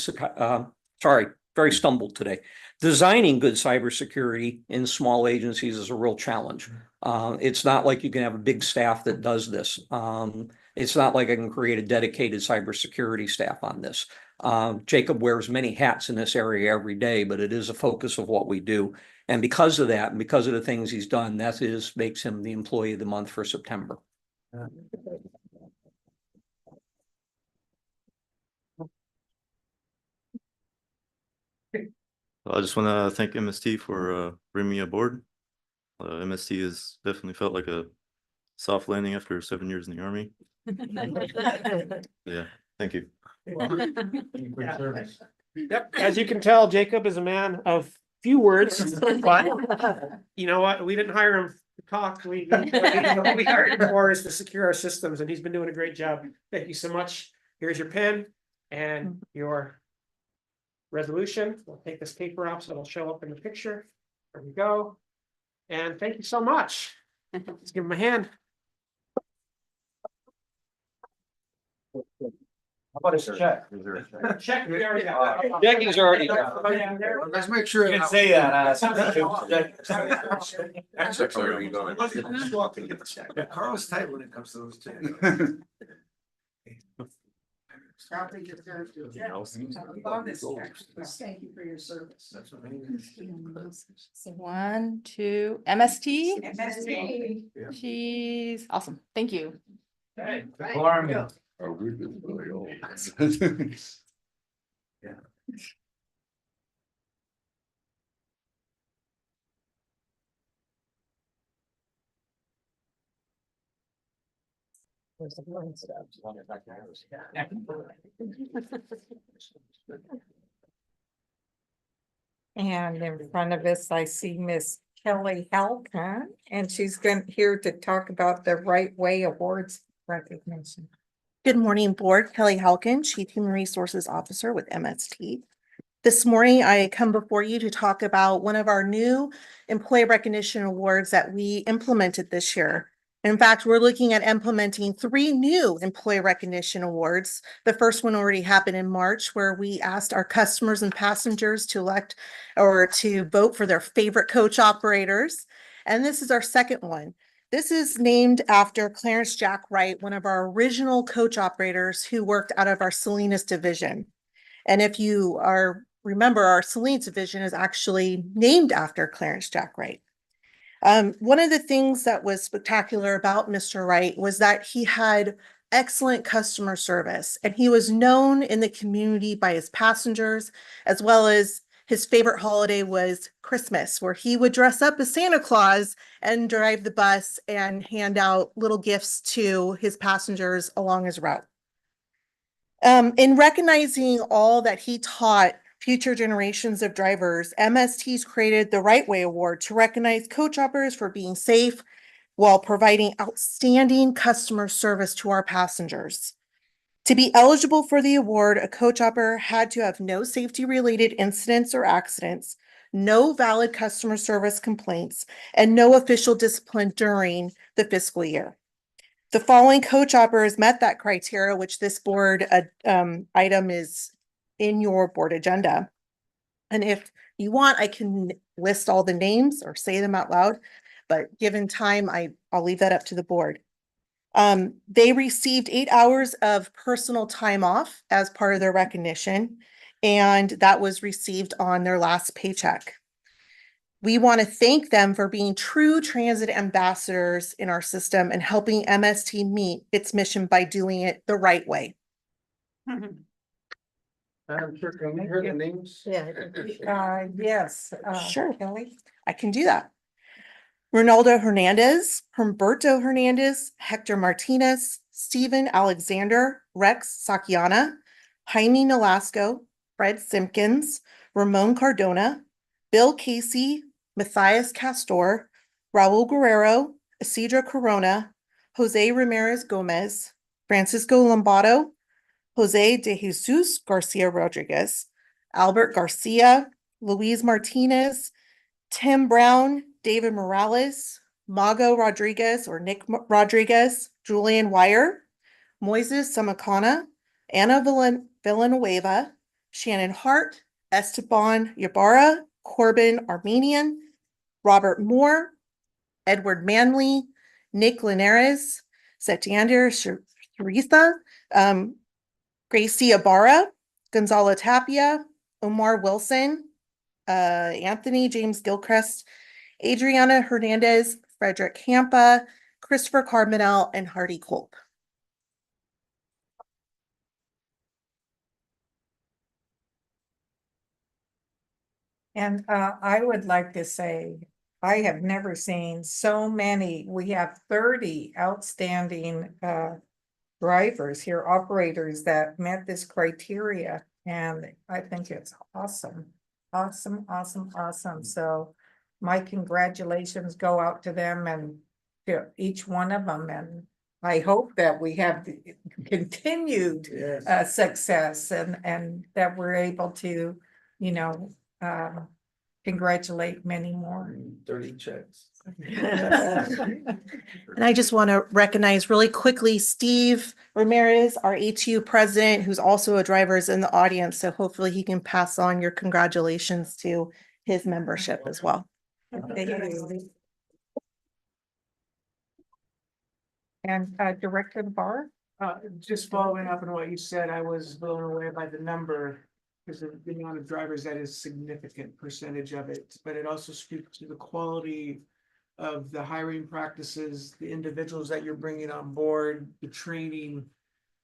[SPEAKER 18] very stumbled today. Designing good cybersecurity in small agencies is a real challenge. It's not like you can have a big staff that does this. It's not like I can create a dedicated cybersecurity staff on this. Jacob wears many hats in this area every day, but it is a focus of what we do. And because of that, and because of the things he's done, makes him the Employee of the Month for September.
[SPEAKER 19] I just want to thank MST for bringing me aboard. MST has definitely felt like a soft landing after 7 years in the Army. Yeah, thank you.
[SPEAKER 2] Yep, as you can tell, Jacob is a man of few words, but you know what? We didn't hire him to talk. We hired him for is to secure our systems, and he's been doing a great job. Thank you so much. Here's your pen and your resolution. We'll take this paper off so it'll show up in the picture. There we go. And thank you so much. Let's give him a hand.
[SPEAKER 12] How about his check?
[SPEAKER 2] Check. We already got.
[SPEAKER 18] Jackie's already.
[SPEAKER 12] Let's make sure.
[SPEAKER 19] You can say that.
[SPEAKER 12] Yeah, Carl's tight when it comes to those checks.
[SPEAKER 8] Thank you for your service.
[SPEAKER 17] So 1, 2, MST.
[SPEAKER 3] MST.
[SPEAKER 17] Jeez, awesome. Thank you.
[SPEAKER 2] Okay.
[SPEAKER 10] Oh, we're really old.
[SPEAKER 12] Yeah.
[SPEAKER 3] And in front of us, I see Miss Kelly Halcon, and she's here to talk about the Right Way Awards recognition.
[SPEAKER 20] Good morning, Board. Kelly Halkin, Chief Human Resources Officer with MST. This morning, I come before you to talk about one of our new employee recognition awards that we implemented this year. In fact, we're looking at implementing 3 new employee recognition awards. The first one already happened in March, where we asked our customers and passengers to elect or to vote for their favorite coach operators. And this is our second one. This is named after Clarence Jack Wright, one of our original coach operators who worked out of our Salinas division. And if you remember, our Salinas division is actually named after Clarence Jack Wright. One of the things that was spectacular about Mr. Wright was that he had excellent customer service, and he was known in the community by his passengers, as well as his favorite holiday was Christmas, where he would dress up as Santa Claus and drive the bus and hand out little gifts to his passengers along his route. In recognizing all that he taught future generations of drivers, MST's created the Right Way Award to recognize coach operators for being safe, while providing outstanding customer service to our passengers. To be eligible for the award, a coach operator had to have no safety-related incidents or accidents, no valid customer service complaints, and no official discipline during the fiscal year. The following coach operators met that criteria, which this board item is in your board agenda. And if you want, I can list all the names or say them out loud, but given time, I'll leave that up to the board. They received 8 hours of personal time off as part of their recognition, and that was received on their last paycheck. We want to thank them for being true transit ambassadors in our system and helping MST meet its mission by doing it the right way.
[SPEAKER 12] Madam Clerk, can we hear the names?
[SPEAKER 3] Yes.
[SPEAKER 20] Sure.
[SPEAKER 3] Kelly?
[SPEAKER 20] I can do that. Ronaldo Hernandez, Humberto Hernandez, Hector Martinez, Stephen Alexander, Rex Sakiana, Jaime Nolasco, Fred Simpkins, Ramon Cardona, Bill Casey, Matthias Castor, Raul Guerrero, Isidro Corona, Jose Ramirez Gomez, Francisco Lombardo, Jose de Jesus Garcia Rodriguez, Albert Garcia, Luis Martinez, Tim Brown, David Morales, Mago Rodriguez or Nick Rodriguez, Julian Wire, Moises Samacana, Anna Villanueva, Shannon Hart, Esteban Ybarra, Corbin Armenian, Robert Moore, Edward Manley, Nick Linares, Setiander Teresa, Gracie Ibarra, Gonzalo Tapia, Omar Wilson, Anthony James Gilchrist, Adriana Hernandez, Frederick Hampa, Christopher Carbonell, and Hardy Kolb.
[SPEAKER 3] And I would like to say, I have never seen so many. We have 30 outstanding drivers here, operators that met this criteria. And I think it's awesome. Awesome, awesome, awesome. So my congratulations go out to them and to each one of them. And I hope that we have the continued success and that we're able to, you know, congratulate many more.
[SPEAKER 12] 30 checks.
[SPEAKER 20] And I just want to recognize really quickly Steve Ramirez, our ATU president, who's also a driver, is in the audience. So hopefully he can pass on your congratulations to his membership as well.
[SPEAKER 3] Thank you. And Director Barr?
[SPEAKER 11] Just following up on what you said, I was blown away by the number. Because of the amount of drivers, that is significant percentage of it, but it also speaks to the quality of the hiring practices, the individuals that you're bringing on board, the training.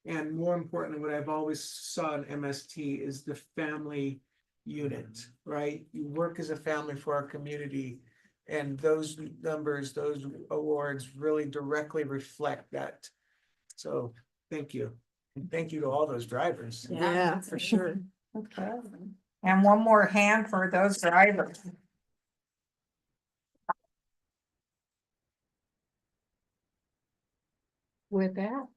[SPEAKER 11] And more importantly, what I've always saw in MST is the family unit, right? You work as a family for our community. And those numbers, those awards really directly reflect that. So thank you. And thank you to all those drivers.
[SPEAKER 3] Yeah, for sure. Okay. And one more hand for those drivers. With that,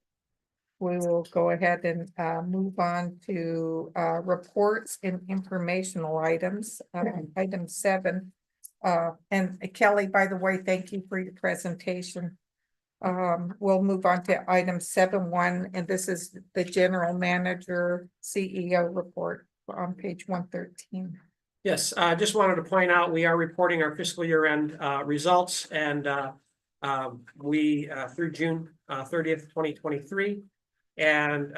[SPEAKER 3] we will go ahead and move on to reports and informational items. Item 7. And Kelly, by the way, thank you for your presentation. We'll move on to item 7.1, and this is the general manager CEO report on page 113.
[SPEAKER 2] Yes, I just wanted to point out, we are reporting our fiscal year end results, and we through June 30th, 2023. And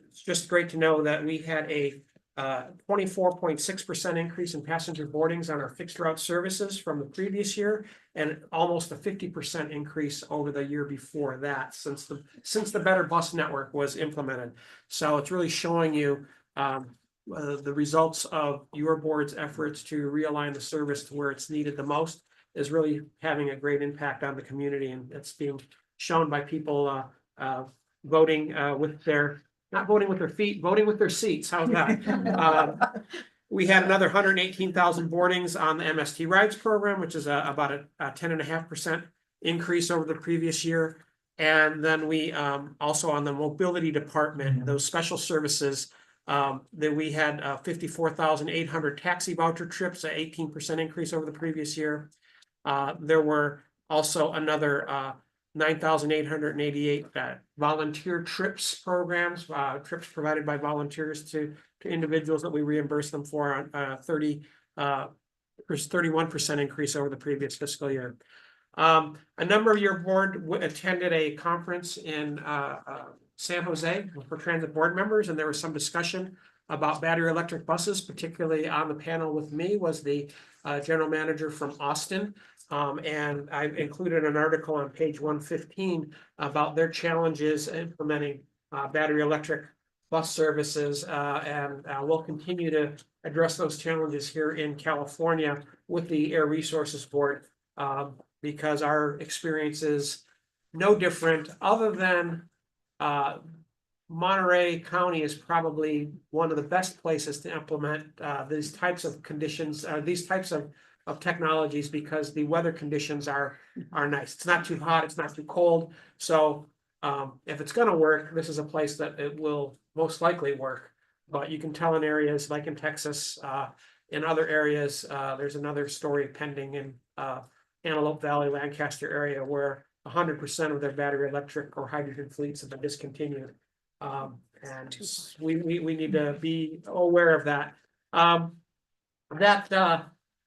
[SPEAKER 2] it's just great to know that we had a 24.6% increase in passenger boardings on our fixed route services from the previous year, and almost a 50% increase over the year before that, since the Better Bus Network was implemented. So it's really showing you the results of your board's efforts to realign the service to where it's needed the most is really having a great impact on the community, and it's being shown by people voting with their, not voting with their feet, voting with their seats. How's that? We had another 118,000 boardings on the MST Rides program, which is about a 10.5% increase over the previous year. And then we also on the mobility department, those special services, that we had 54,800 taxi voucher trips, an 18% increase over the previous year. There were also another 9,888 volunteer trips programs, trips provided by volunteers to individuals that we reimburse them for on 31% increase over the previous fiscal year. A number of your board attended a conference in San Jose for transit board members, and there was some discussion about battery electric buses. Particularly on the panel with me was the general manager from Austin. And I've included an article on page 115 about their challenges implementing battery electric bus services. And we'll continue to address those challenges here in California with the Air Resources Board, because our experience is no different, other than Monterey County is probably one of the best places to implement these types of conditions, these types of technologies, because the weather conditions are nice. It's not too hot, it's not too cold. So if it's gonna work, this is a place that it will most likely work. But you can tell in areas like in Texas, in other areas, there's another story pending in Antelope Valley, Lancaster area, where 100% of their battery electric or hydrogen fleets have been discontinued. And we need to be aware of that.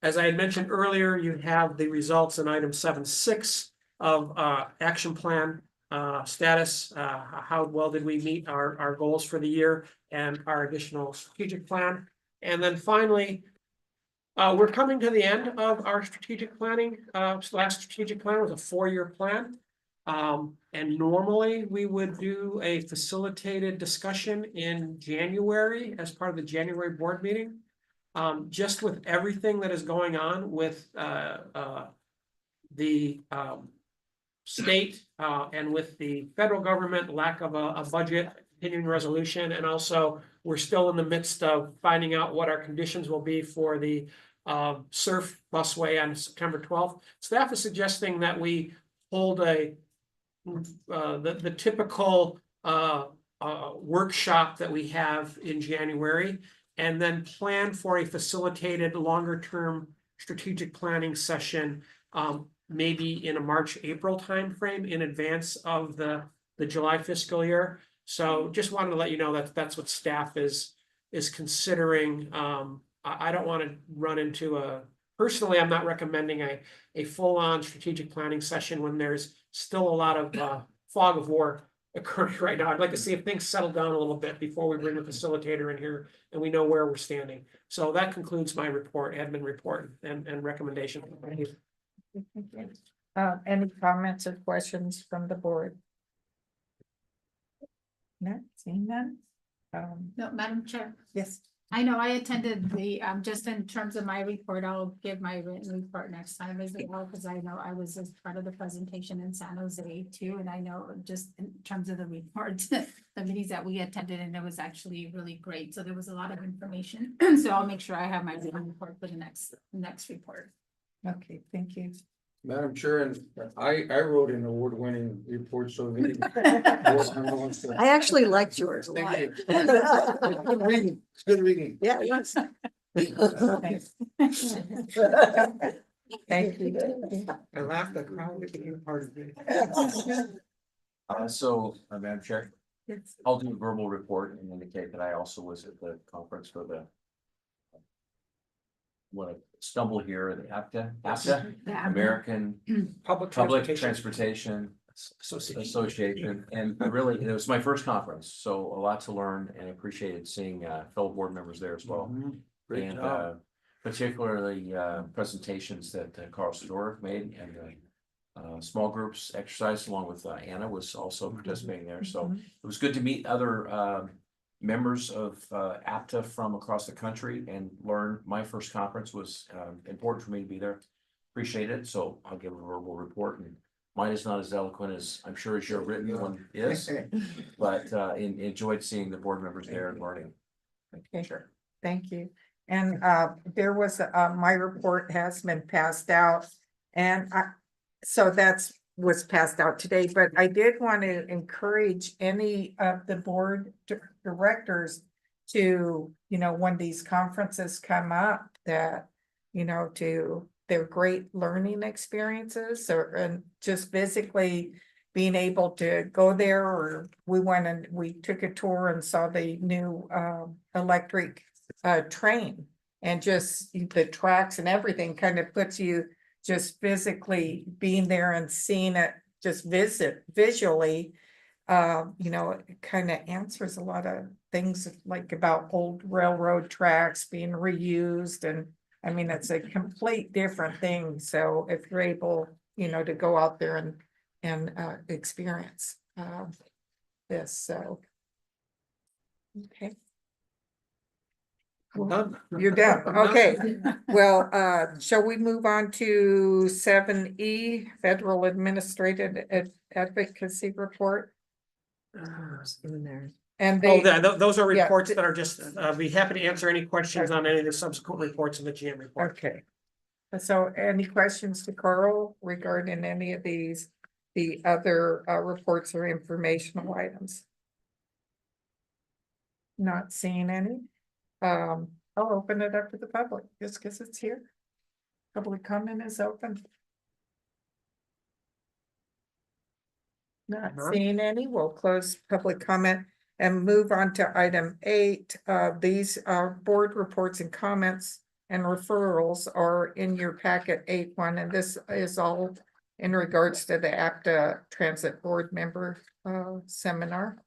[SPEAKER 2] As I had mentioned earlier, you have the results in item 7.6 of action plan status. How well did we meet our goals for the year and our additional strategic plan? And then finally, we're coming to the end of our strategic planning. Last strategic plan was a 4-year plan. And normally we would do a facilitated discussion in January as part of the January board meeting. Just with everything that is going on with the state and with the federal government, lack of a budget, continuing resolution, and also we're still in the midst of finding out what our conditions will be for the surf busway on September 12th. Staff is suggesting that we hold the typical workshop that we have in January, and then plan for a facilitated longer-term strategic planning session, maybe in a March-April timeframe in advance of the July fiscal year. So just wanted to let you know that that's what staff is considering. I don't want to run into personally, I'm not recommending a full-on strategic planning session when there's still a lot of fog of war occurring right now. I'd like to see if things settle down a little bit before we bring the facilitator in here and we know where we're standing. So that concludes my report, admin report, and recommendation. Thank you.
[SPEAKER 3] Any comments or questions from the board? No, seeing none.
[SPEAKER 9] No, Madam Chair.
[SPEAKER 3] Yes.
[SPEAKER 9] I know I attended the, just in terms of my report, I'll give my written report next time as well, because I know I was as part of the presentation in San Jose too. And I know just in terms of the report, the meetings that we attended, and it was actually really great. So there was a lot of information. So I'll make sure I have my written report for the next report.
[SPEAKER 3] Okay, thank you.
[SPEAKER 12] Madam Chair, and I wrote an award-winning report, so.
[SPEAKER 8] I actually liked yours a lot.
[SPEAKER 12] Thank you. It's good reading. It's good reading.
[SPEAKER 8] Yeah, it was.
[SPEAKER 3] Thank you.
[SPEAKER 2] I laughed at crowd being part of it.
[SPEAKER 21] Madam Chair,
[SPEAKER 3] Yes.
[SPEAKER 21] I'll do a verbal report and indicate that I also was at the conference for the want to stumble here, the APTA, American
[SPEAKER 2] Public
[SPEAKER 21] Transportation Association. And really, it was my first conference, so a lot to learn, and appreciated seeing fellow board members there as well.
[SPEAKER 12] Great
[SPEAKER 21] And
[SPEAKER 12] job.
[SPEAKER 21] particularly presentations that Carl Storer made, and small groups exercise along with Anna was also participating there. So it was good to meet other members of APTA from across the country and learn. My first conference was important for me to be there. Appreciate it. So I'll give a verbal report, and mine is not as eloquent as I'm sure as your written one is, but enjoyed seeing the board members there and learning.
[SPEAKER 3] Okay, sure. Thank you. And there was my report has been passed out, and so that's was passed out today, but I did want to encourage any of the board directors to, you know, when these conferences come up, that, you know, they're great learning experiences, and just physically being able to go there, or we went and we took a tour and saw the new electric train, and just the tracks and everything kind of puts you just physically being there and seeing it just visually, you know, it kind of answers a lot of things like about old railroad tracks being reused. And I mean, it's a complete different thing. So if you're able, you know, to go out there and experience this, so. Okay.
[SPEAKER 2] I'm done.
[SPEAKER 3] You're done,
[SPEAKER 2] I'm done.
[SPEAKER 3] okay. Well, shall we move on to 7E, Federal Administrative Advocacy Report?
[SPEAKER 8] In there.
[SPEAKER 3] And
[SPEAKER 2] Oh,
[SPEAKER 3] they,
[SPEAKER 2] those are
[SPEAKER 3] yeah,
[SPEAKER 2] reports that are just, I'll be happy to answer any questions on any of the subsequent reports in the GM report.
[SPEAKER 3] okay. So any questions to Carl regarding any of these, the other reports or informational items? Not seeing any. I'll open it up to the public just because it's here. Public comment is open. Not seeing any, we'll close public comment and move on to item 8. These are board reports and comments and referrals are in your packet 8.1, and this is all in regards to the APTA Transit Board Member seminar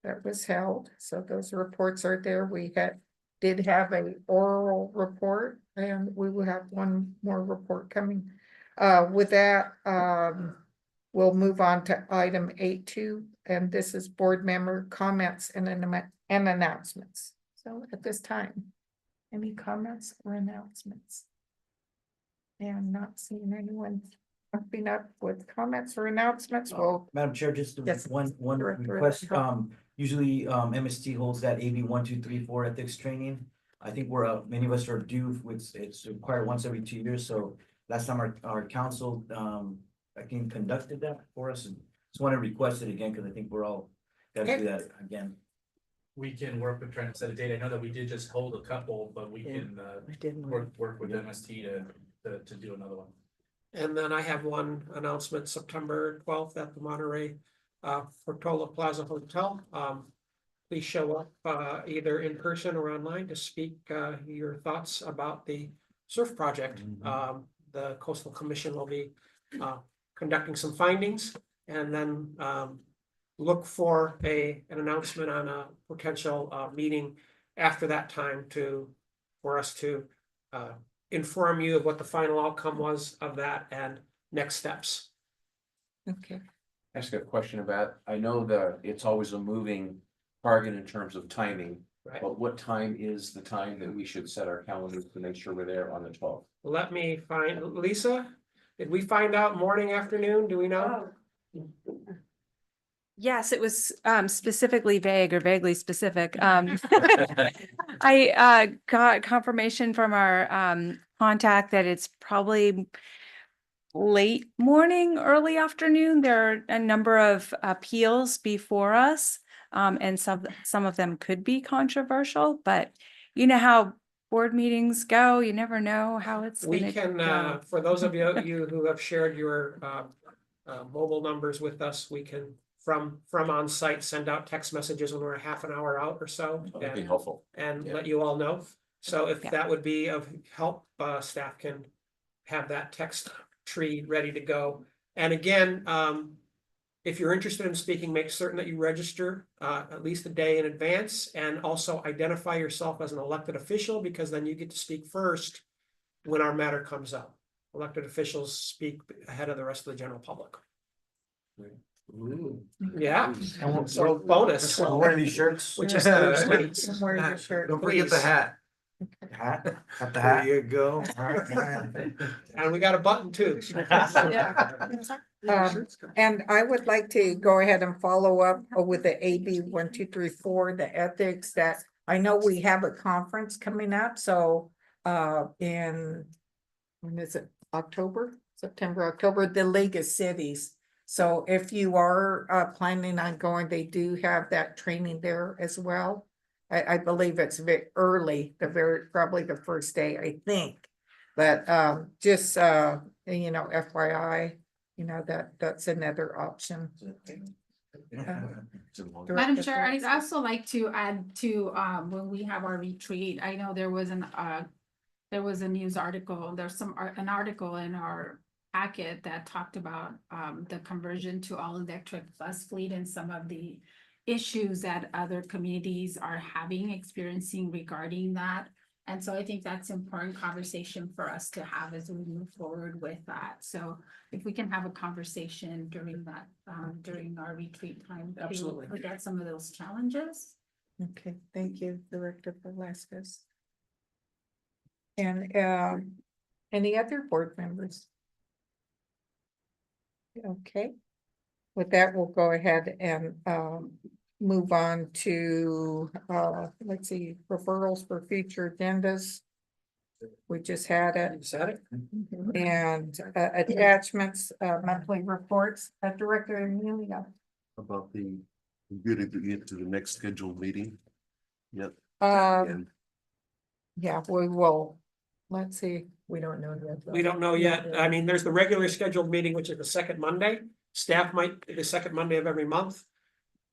[SPEAKER 3] that was held. So those reports are there. We did have a oral report, and we will have one more report coming. With that, we'll move on to item 8.2, and this is board member comments and announcements. So at this time, any comments or announcements? And not seeing anyone popping up with comments or announcements. Well,
[SPEAKER 6] Madam Chair, just
[SPEAKER 3] Yes.
[SPEAKER 6] one
[SPEAKER 3] Director,
[SPEAKER 6] request.
[SPEAKER 3] yeah.
[SPEAKER 6] Usually MST holds that AB 1, 2, 3, 4 ethics training. I think we're many of us are due. It's required once every 2 years. So last time our council again conducted that for us, and just want to request it again because I think we're all got to do that again.
[SPEAKER 4] We can work with trying to set a date. I know that we did just hold a couple, but we can work with MST to do another one.
[SPEAKER 2] And then I have one announcement, September 12th at the Monterey Portola Plaza Hotel. Please show up either in person or online to speak your thoughts about the surf project. The Coastal Commission will be conducting some findings, and then look for an announcement on a potential meeting after that time for us to inform you of what the final outcome was of that and next steps.
[SPEAKER 3] okay.
[SPEAKER 21] Ask a question about, I know that it's always a moving target in terms of timing,
[SPEAKER 2] Right.
[SPEAKER 21] but what time is the time that we should set our calendars to make sure we're there on the 12th?
[SPEAKER 2] Let me find, Lisa, did we find out morning, afternoon? Do we know?
[SPEAKER 22] Yes, it was specifically vague or vaguely specific. I got confirmation from our contact that it's probably late morning, early afternoon. There are a number of appeals before us, and some of them could be controversial, but you know how board meetings go. You never know how it's
[SPEAKER 2] We
[SPEAKER 22] gonna
[SPEAKER 2] can,
[SPEAKER 22] go.
[SPEAKER 2] for those of you who have shared your mobile numbers with us, we can from on site send out text messages when we're a half an hour out or so.
[SPEAKER 21] That'd be
[SPEAKER 2] and-
[SPEAKER 21] helpful.
[SPEAKER 2] And
[SPEAKER 21] Yeah.
[SPEAKER 2] let you all know. So if
[SPEAKER 22] Yeah.
[SPEAKER 2] that would be of help, staff can have that text tree ready to go. And again, if you're interested in speaking, make certain that you register at least a day in advance, and also identify yourself as an elected official, because then you get to speak first when our matter comes up. Elected officials speak ahead of the rest of the general public. Yeah, so bonus.
[SPEAKER 12] We're wearing these shirts.
[SPEAKER 2] Which is Thursday.
[SPEAKER 3] I'm wearing your shirt.
[SPEAKER 12] Don't forget the
[SPEAKER 2] Please.
[SPEAKER 12] hat.
[SPEAKER 6] Hat, got the
[SPEAKER 12] There
[SPEAKER 6] hat.
[SPEAKER 12] you go.
[SPEAKER 2] And we got a button too.
[SPEAKER 3] And I would like to go ahead and follow up with the AB 1, 2, 3, 4, the ethics, that I know we have a conference coming up, so when is it, September, October, the League of Cities. So if you are planning on going, they do have that training there as well. I believe it's very early, probably the first day, I think. But just you know, FYI, you know, that's another option.
[SPEAKER 9] Madam Chair, I'd also like to add to, when we have our retreat, I know there was a news article, an article in our packet that talked about, the conversion to all electric bus fleet and some of the issues that other communities are experiencing regarding that. And so I think that's important conversation for us to have as we move forward with that. So if we can have a conversation during that, during our retreat time. to
[SPEAKER 2] Absolutely.
[SPEAKER 9] Look at some of those challenges.
[SPEAKER 3] Okay, thank you, Director Velasquez. And any other board members? Okay. With that, we'll go ahead and move on to let's see, referrals for future agendas. We just had it. And attachments, monthly reports, Director Amelia.
[SPEAKER 10] About the, good to get to the next scheduled meeting. Yep.
[SPEAKER 3] Yeah, we will, let's see, we don't know yet.
[SPEAKER 2] We don't know yet. I mean, there's the regular scheduled meeting, which is the second Monday. Staff might, the second Monday of every month.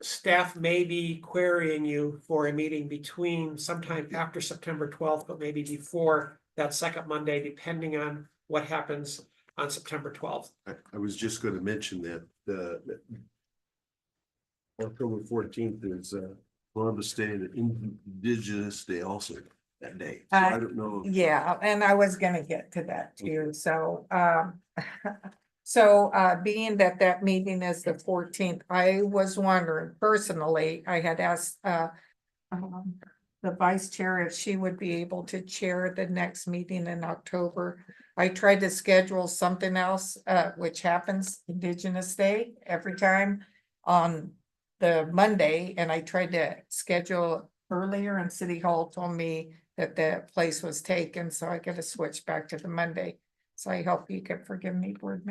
[SPEAKER 2] Staff may be querying you for a meeting between sometime after September 12th, but maybe before that second Monday, depending on what happens on September 12th.
[SPEAKER 10] I was just gonna mention that, October 14th is Columbus Day and Indigenous Day also that day. So I don't know.
[SPEAKER 3] Yeah, and I was gonna get to that too, so, so, being that that meeting is the 14th, I was wondering personally, I had asked, the vice chair if she would be able to chair the next meeting in October. I tried to schedule something else, which happens Indigenous Day every time on the Monday, and I tried to schedule earlier and City Hall told me that the place was taken, so I gotta switch back to the Monday. So I hope you can forgive me, board.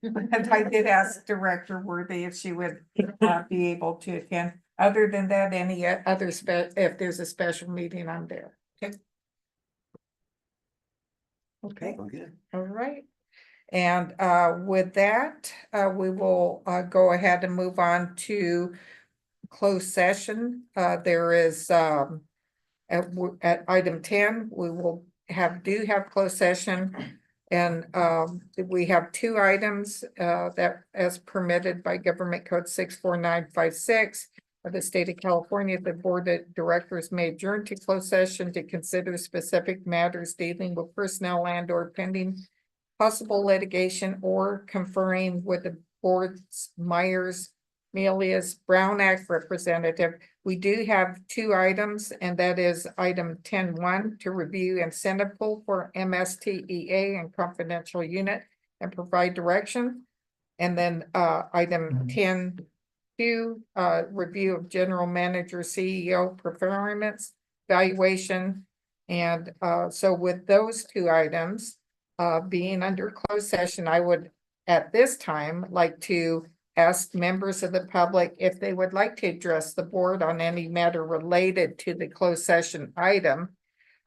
[SPEAKER 3] And I did ask Director Worthy if she would be able to attend. Other than that, any other if there's a special meeting, I'm there. Okay. Okay, all right. And with that, we will go ahead and move on to closed session. There is at item 10, we will do have closed session. And we have two items that as permitted by Government Code 64956 of the state of California, the board of directors may adjourn to closed session to consider specific matters dealing with personnel and or pending possible litigation or conferring with the board's Myers Brown Act representative. We do have two items, and that is item 10.1 to review incentive pool for MSTEA and confidential unit and provide direction. And then item 10.2, review of general manager CEO performance evaluation. And so with those two items being under closed session, I would at this time like to ask members of the public if they would like to address the board on any matter related to the closed session item.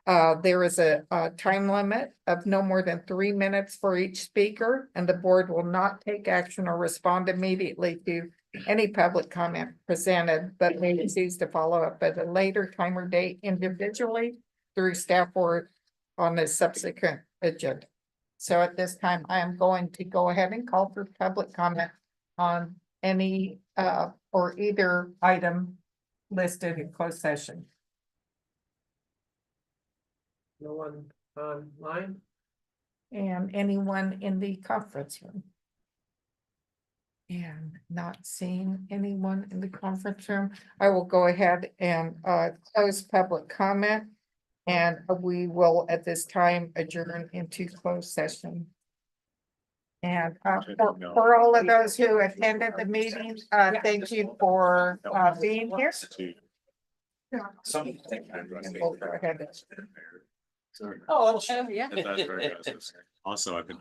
[SPEAKER 3] There is a time limit of no more than 3 minutes for each speaker, and the board will not take action or respond immediately to any public comment presented, but may choose to follow up at a later time or date individually through staff or on a subsequent agenda. So at this time, I am going to go ahead and call for public comment on any or either item listed in closed session.
[SPEAKER 2] No one online?
[SPEAKER 3] And anyone in the conference room? And not seeing anyone in the conference room, I will go ahead and close public comment. And we will at this time adjourn into closed session. And for all of those who attended the meeting, thank you for being here. We'll go ahead.
[SPEAKER 2] Oh,
[SPEAKER 17] yeah.
[SPEAKER 19] Also, I've been.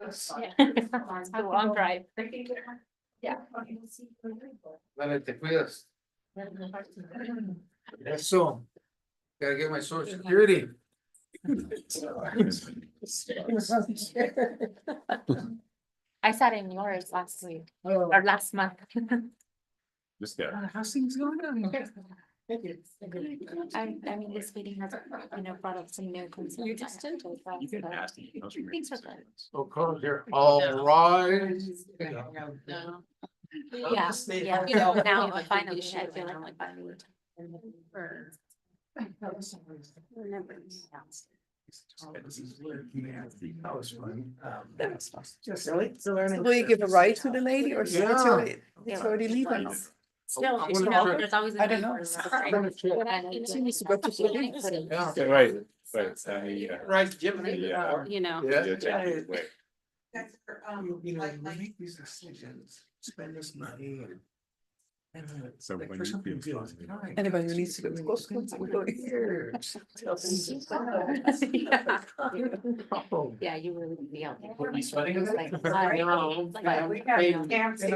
[SPEAKER 5] It's a long drive. Yeah.
[SPEAKER 12] Vale, te cuidas. Eso. Gotta get my social security.
[SPEAKER 5] I sat in yours last week or last month.
[SPEAKER 15] Just get.
[SPEAKER 12] How's things going on?
[SPEAKER 5] I mean, this meeting has, brought up some new concerns. You just did.
[SPEAKER 15] You can ask me.
[SPEAKER 5] Things are good.
[SPEAKER 12] Oh, Carl here. All right.
[SPEAKER 5] Yeah, now finally, I feel like finally.
[SPEAKER 12] That was fun.
[SPEAKER 16] Will you give a ride to the lady or
[SPEAKER 12] Yeah.
[SPEAKER 16] it's already leaving?
[SPEAKER 5] Still,
[SPEAKER 12] I wanna check.
[SPEAKER 5] there's always.
[SPEAKER 16] I don't know.
[SPEAKER 12] I wanna check.
[SPEAKER 16] She needs to go to sleep.
[SPEAKER 12] Yeah.
[SPEAKER 15] Right,
[SPEAKER 12] Right, Jim.
[SPEAKER 5] Yeah.
[SPEAKER 12] Yeah. You know, we make these decisions, spend this money and.
[SPEAKER 15] So
[SPEAKER 12] like,
[SPEAKER 15] when
[SPEAKER 12] for
[SPEAKER 15] you
[SPEAKER 12] something
[SPEAKER 15] feel-
[SPEAKER 12] to do, like,
[SPEAKER 16] Anybody who needs to go to school, we go here.
[SPEAKER 5] Yeah, you really would be out there.
[SPEAKER 4] Would be sweating in it?
[SPEAKER 5] Like,
[SPEAKER 3] We have camps in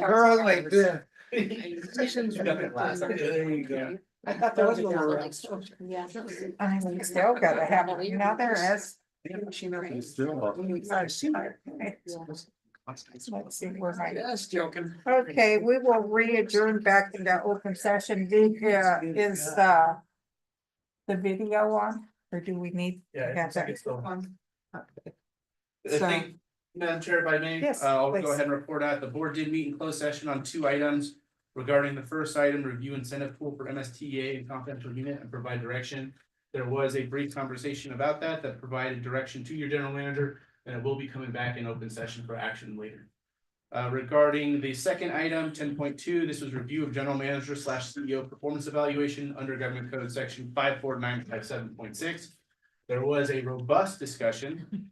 [SPEAKER 12] Girl, like this.
[SPEAKER 4] There you go.
[SPEAKER 3] I thought there was one more.
[SPEAKER 5] Yeah.
[SPEAKER 3] I mean, we still gotta have another as. Let's see, where my.
[SPEAKER 12] Just joking.
[SPEAKER 3] Okay, we will re-adjourn back into open session. Is the video on, or do we need? to
[SPEAKER 4] Yeah,
[SPEAKER 3] have that?
[SPEAKER 4] it's still on. I
[SPEAKER 3] So-
[SPEAKER 4] think, Madam Chair, if I may,
[SPEAKER 3] Yes,
[SPEAKER 4] I'll
[SPEAKER 3] please.
[SPEAKER 4] go ahead and report out. The board did meet in closed session on 2 items. Regarding the first item, review incentive pool for MSTA and confidential unit and provide direction. There was a brief conversation about that provided direction to your general manager, and it will be coming back in open session for action later. Regarding the second item, 10.2, this was review of general manager / CEO performance evaluation under government code section 54957.6. There was a robust discussion.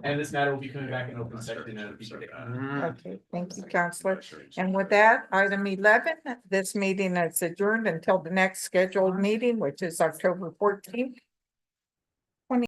[SPEAKER 4] And this matter will be coming back in open session at a future date.
[SPEAKER 3] Okay, thank you, Counselor. And with that, item 11, this meeting is adjourned until the next scheduled meeting, which is October 14th.